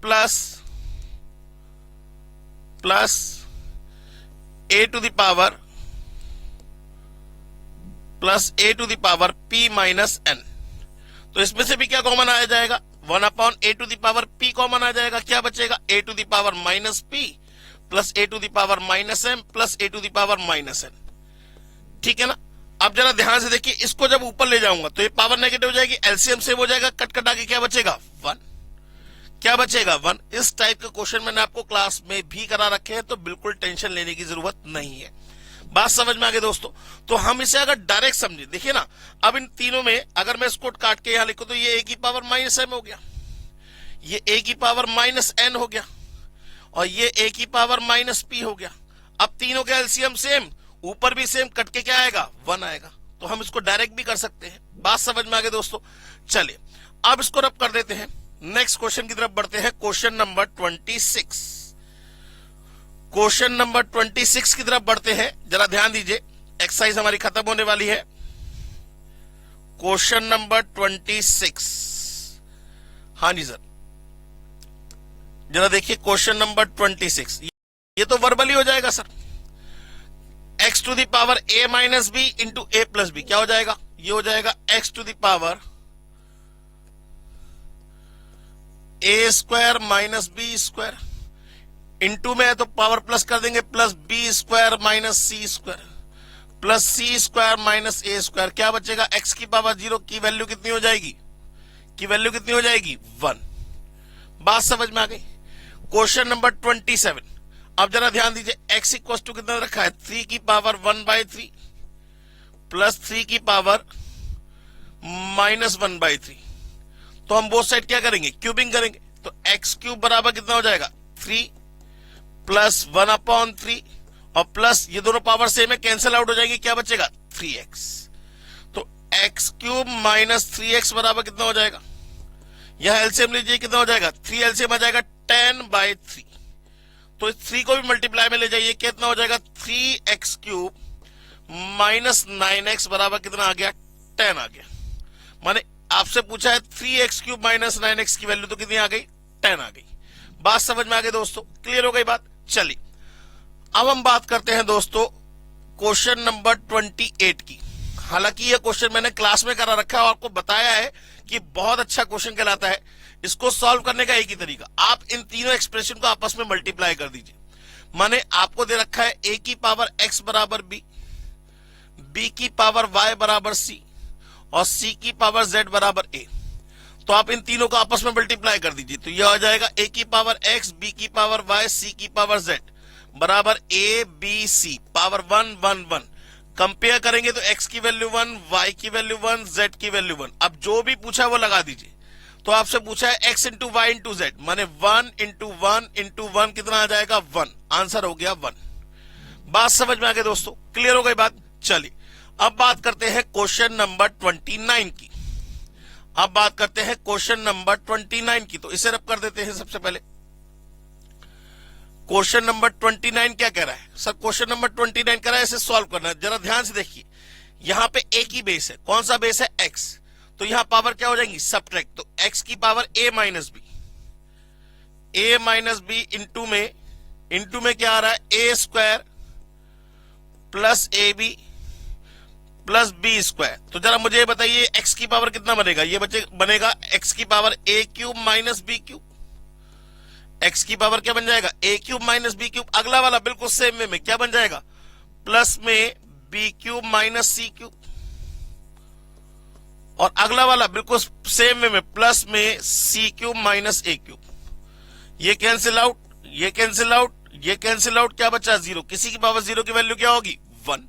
plus a to the power p minus n। तो इसमें से भी क्या कॉमन आ जाएगा, 1 upon a to the power p common आ जाएगा। क्या बचेगा, a to the power minus p plus a to the power minus m plus a to the power minus n। ठीक है ना। अब जरा ध्यान से देखिए, इसको जब ऊपर ले जाऊंगा तो ये पावर नेगेटिव हो जाएगी, एलसीएम सेव हो जाएगा, कट कटा के क्या बचेगा 1। क्या बचेगा 1। इस टाइप के क्वेश्चन मैंने आपको क्लास में भी करा रखे हैं, तो बिल्कुल टेंशन लेने की जरूरत नहीं है। बात समझ में आ गई दोस्तों। तो हम इसे अगर डायरेक्ट समझे, देखिए ना, अब इन तीनों में अगर मैं इसको काट के यहां लिखूं तो ये a की पावर माइनस m हो गया, ये a की पावर माइनस n हो गया और ये a की पावर माइनस p हो गया। अब तीनों का एलसीएम सेम, ऊपर भी सेम, कट के क्या आएगा 1 आएगा। तो हम इसको डायरेक्ट भी कर सकते हैं। बात समझ में आ गई दोस्तों। चलिए अब इसको रब कर देते हैं, नेक्स्ट क्वेश्चन की तरफ बढ़ते हैं। क्वेश्चन नंबर 26, क्वेश्चन नंबर 26 की तरफ बढ़ते हैं। जरा ध्यान दीजिए, एक्सरसाइज हमारी खत्म होने वाली है। क्वेश्चन नंबर 26, हाँ जी सर, जरा देखिए क्वेश्चन नंबर 26, ये तो वर्बली हो जाएगा sir. x to the power a minus B into a plus b क्या हो जाएगा, ये हो जाएगा x to the power a square minus b square, into में है तो पावर प्लस कर देंगे, plus B square minus c square plus c square minus a square. क्या बचेगा, x की पावर 0 की वैल्यू कितनी हो जाएगी, 1। बात समझ में आ गई। क्वेश्चन नंबर 27, अब जरा ध्यान दीजिए, x इक्वल टू कितना रखा है, 3 की पावर 1/3 प्लस 3 की पावर माइनस 1/3। तो हम बोथ साइड क्या करेंगे, क्यूबिंग करेंगे। तो x क्यूब बराबर कितना हो जाएगा 3 प्लस 1 अपॉन 3 और प्लस ये दोनों पावर सेम है, कैंसिल आउट हो जाएंगे। क्या बचेगा 3x। तो x क्यूब माइनस 3x बराबर कितना हो जाएगा, यहां एलसीएम लीजिए, कितना हो जाएगा 3 एलसीएम आ जाएगा 10/3। तो इस 3 को भी मल्टीप्लाई में ले जाइए, कितना हो जाएगा 3x क्यूब माइनस 9x बराबर कितना आ गया 10 आ गया। माने आपसे पूछा है 3x क्यूब माइनस 9x की वैल्यू तो कितनी आ गई 10 आ गई। बात समझ में आ गई दोस्तों, क्लियर हो गई बात। चलिए अब हम बात करते हैं दोस्तों क्वेश्चन नंबर 28 की। हालांकि यह क्वेश्चन मैंने क्लास में करा रखा है और आपको बताया है कि बहुत अच्छा क्वेश्चन कहलाता है। इसको सॉल्व करने का एक ही तरीका, आप इन तीनों एक्सप्रेशन को आपस में मल्टीप्लाई कर दीजिए। माने आपको दे रखा है a की पावर x बराबर b, b की पावर y बराबर c और c की पावर z बराबर a। तो आप इन तीनों को आपस में मल्टीप्लाई कर दीजिए, तो यह आ जाएगा a की पावर x, b की पावर y, c की पावर z बराबर a b c power 1 1 1। Compare करेंगे तो x की वैल्यू 1, y की वैल्यू 1, z की वैल्यू 1। अब जो भी पूछा वो लगा दीजिए। तो आपसे पूछा है x into y into z, माने 1 इंटू 1 इंटू 1 कितना आ जाएगा 1। आंसर हो गया 1। बात समझ में आ गई दोस्तों, क्लियर हो गई बात। चलिए अब बात करते हैं क्वेश्चन नंबर 29 की। अब बात करते हैं क्वेश्चन नंबर 29 की। तो इसे रब कर देते हैं। सबसे पहले क्वेश्चन नंबर 29 क्या कह रहा है सर, क्वेश्चन नंबर 29 कह रहा है इसे सॉल्व करना है। जरा ध्यान से देखिए, यहां पे एक ही बेस है, कौन सा बेस है x, तो यहां पावर क्या हो जाएंगी सब्ट्रैक्ट। तो x की power a minus B into में क्या आ रहा है a square plus A B plus B square. तो जरा मुझे ये बताइए x की पावर कितना बनेगा, ये बनेगा x की power a cube minus B cube. x की पावर क्या बन जाएगा a cube minus B cube. अगला वाला बिल्कुल सेम वे में क्या बन जाएगा, प्लस में b क्यूब माइनस सी क्यूब। और अगला वाला बिल्कुल सेम वे में प्लस में सी क्यूब माइनस ए क्यूब। ये कैंसिल आउट, ये कैंसिल आउट, ये कैंसिल आउट, क्या बचा 0। किसी की पावर 0 की वैल्यू क्या होगी 1,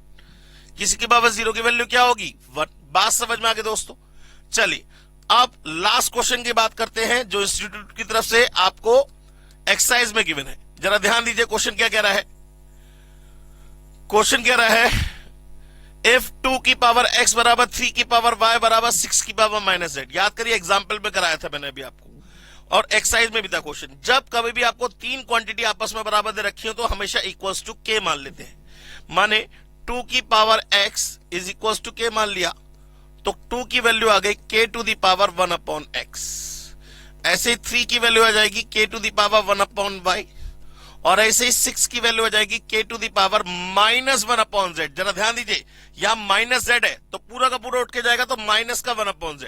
किसी की पावर 0 की वैल्यू क्या होगी 1। बात समझ में आ गई दोस्तों। चलिए अब लास्ट क्वेश्चन की बात करते हैं जो इंस्टीट्यूट की तरफ से आपको एक्सरसाइज में गिवन है। जरा ध्यान दीजिए क्वेश्चन क्या कह रहा है। क्वेश्चन कह रहा है इफ 2 की पावर x बराबर 3 की पावर y बराबर 6 की पावर माइनस z। याद करिए एग्जाम्पल में कराया था मैंने अभी आपको, और एक्सरसाइज में भी था क्वेश्चन। जब कभी भी आपको तीन क्वांटिटी आपस में बराबर दे रखी हो तो हमेशा इक्वल्स टू k मान लेते हैं। माने 2 की power x is equals to k मान लिया, तो 2 की वैल्यू आ गई k to the power 1 upon x। ऐसे ही 3 की वैल्यू आ जाएगी k to the power 1 upon y, और ऐसे ही 6 की वैल्यू आ जाएगी k to the power minus 1 upon z। जरा ध्यान दीजिए, यहां माइनस z है तो पूरा का पूरा उठ के जाएगा तो माइनस का 1 अपॉन z।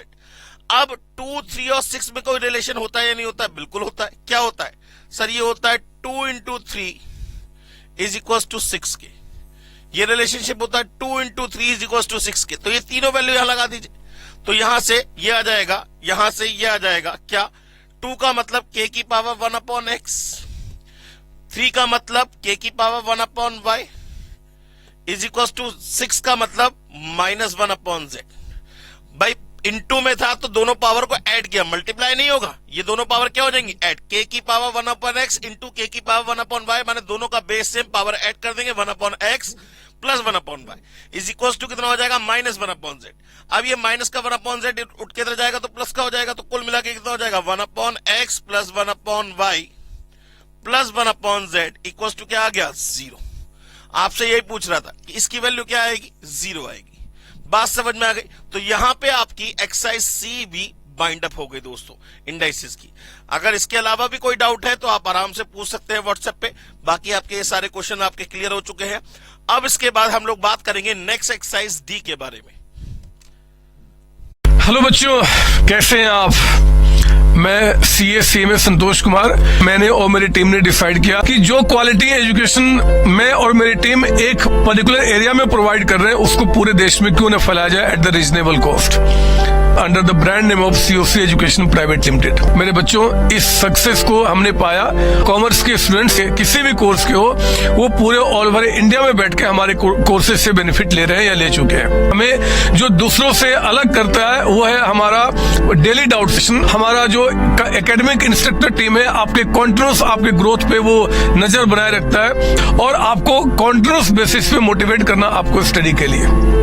अब 2, 3 और 6 में कोई रिलेशन होता है या नहीं होता है? बिल्कुल होता है। क्या होता है सर? ये होता है 2 इंटू 3 इज इक्वल टू 6 के। ये रिलेशनशिप होता है 2 इंटू 3 इज इक्वल टू 6 के। तो ये तीनों वैल्यू यहां लगा दीजिए, तो यहां से ये आ जाएगा, यहां से ये आ जाएगा। क्या? 2 का मतलब k की पावर 1 अपॉन x, 3 का मतलब k की power 1 upon y is equal to 6 का मतलब माइनस 1 अपॉन z। भाई इनटू में था तो दोनों पावर को ऐड किया, मल्टीप्लाई नहीं होगा, ये दोनों पावर क्या हो जाएंगी? ऐड। k की power 1 upon x into k की पावर 1 अपॉन y, माने दोनों का बेस सेम, पावर ऐड कर देंगे 1 upon x plus 1 upon y is equal to कितना हो जाएगा? Minus 1 upon z। अब ये माइनस का 1 अपॉन z उठ के इधर जाएगा तो प्लस का हो जाएगा, तो कुल मिला के कितना हो जाएगा? 1 upon x plus 1 upon y plus 1 upon z equal to क्या आ गया? 0। आपसे यही पूछ रहा था कि इसकी वैल्यू क्या आएगी? 0 आएगी। बात समझ में आ गई? तो यहां पे आपकी एक्सरसाइज सी भी बाइंड अप हो गई दोस्तों इंडाइसिस की। अगर इसके अलावा भी कोई डाउट है तो आप आराम से पूछ सकते हैं व्हाट्सएप पे। बाकी आपके ये सारे क्वेश्चन आपके क्लियर हो चुके हैं। अब इसके बाद हम लोग बात करेंगे नेक्स्ट एक्सरसाइज डी के बारे में। हेलो बच्चों, कैसे हैं आप? मैं CA संतोष कुमार। मैंने और मेरी टीम ने डिसाइड किया कि जो क्वालिटी एजुकेशन मैं और मेरी टीम एक पर्टिकुलर एरिया में प्रोवाइड कर रहे हैं उसको पूरे देश में क्यों न फैलाया जाए at the reasonable cost under the brand name of COC education private limited. मेरे बच्चों, इस सक्सेस को हमने पाया कॉमर्स के स्टूडेंट्स किसी भी कोर्स के हो, वो पूरे ऑल ओवर इंडिया में बैठ के हमारे कोर्सेज से बेनिफिट ले रहे हैं या ले चुके हैं। हमें जो दूसरों से अलग करता है वो है हमारा डेली डाउट सेशन। हमारा जो एकेडमिक इंस्ट्रक्टर टीम है आपके कॉन्टिन्यूस आपके ग्रोथ पे वो नजर बनाए रखता है और आपको कॉन्टिन्यूस बेसिस पे मोटिवेट करना आपको स्टडी के लिए।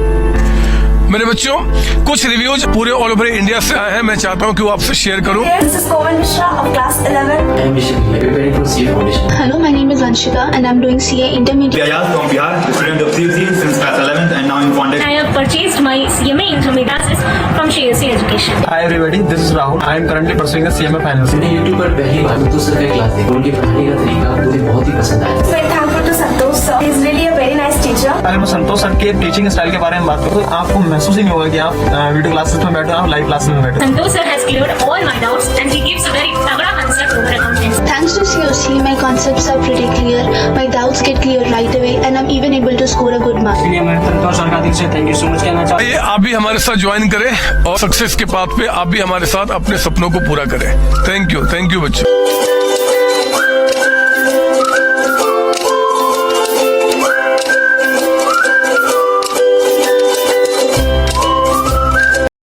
मेरे बच्चों, कुछ रिव्यूज पूरे ऑल ओवर इंडिया से आए हैं, मैं चाहता हूं कि वो आपसे शेयर करूं। This is Komal Mishra of class 11. I am Vishal, preparing for CA Foundation. Hello, my name is Vanshika and I'm doing CA Intermediate. Ayaz from Bihar, student of CUC since class 11th and now in contact. I have purchased my CMA Intermediate classes from CSC Education. Hi everybody, this is Rahul. I am currently pursuing a CMA Finance. मैंने YouTube पर पहली बार तो सर का क्लास देखा, उनके पढ़ाने का तरीका मुझे बहुत ही पसंद आया। Very thankful to Santosh sir. He is really a very nice teacher. अगर मैं संतोष सर के टीचिंग स्टाइल के बारे में बात करूँ तो आपको महसूस ही नहीं होगा कि आप वीडियो क्लासेस में बैठे हो, आप लाइव क्लासेस में बैठे हो। Santosh sir has cleared all my doubts and he gives a very तगड़ा concept over accounting. Thanks to COC, my concepts are pretty clear, my doubts get clear right away and I'm even able to score a good mark. इसलिए मैं संतोष सर का दिल से थैंक यू सो मच कहना चाहता हूँ। आइए आप भी हमारे साथ ज्वाइन करें और सक्सेस के पाथ पे आप भी हमारे साथ अपने सपनों को पूरा करें। थैंक यू बच्चों।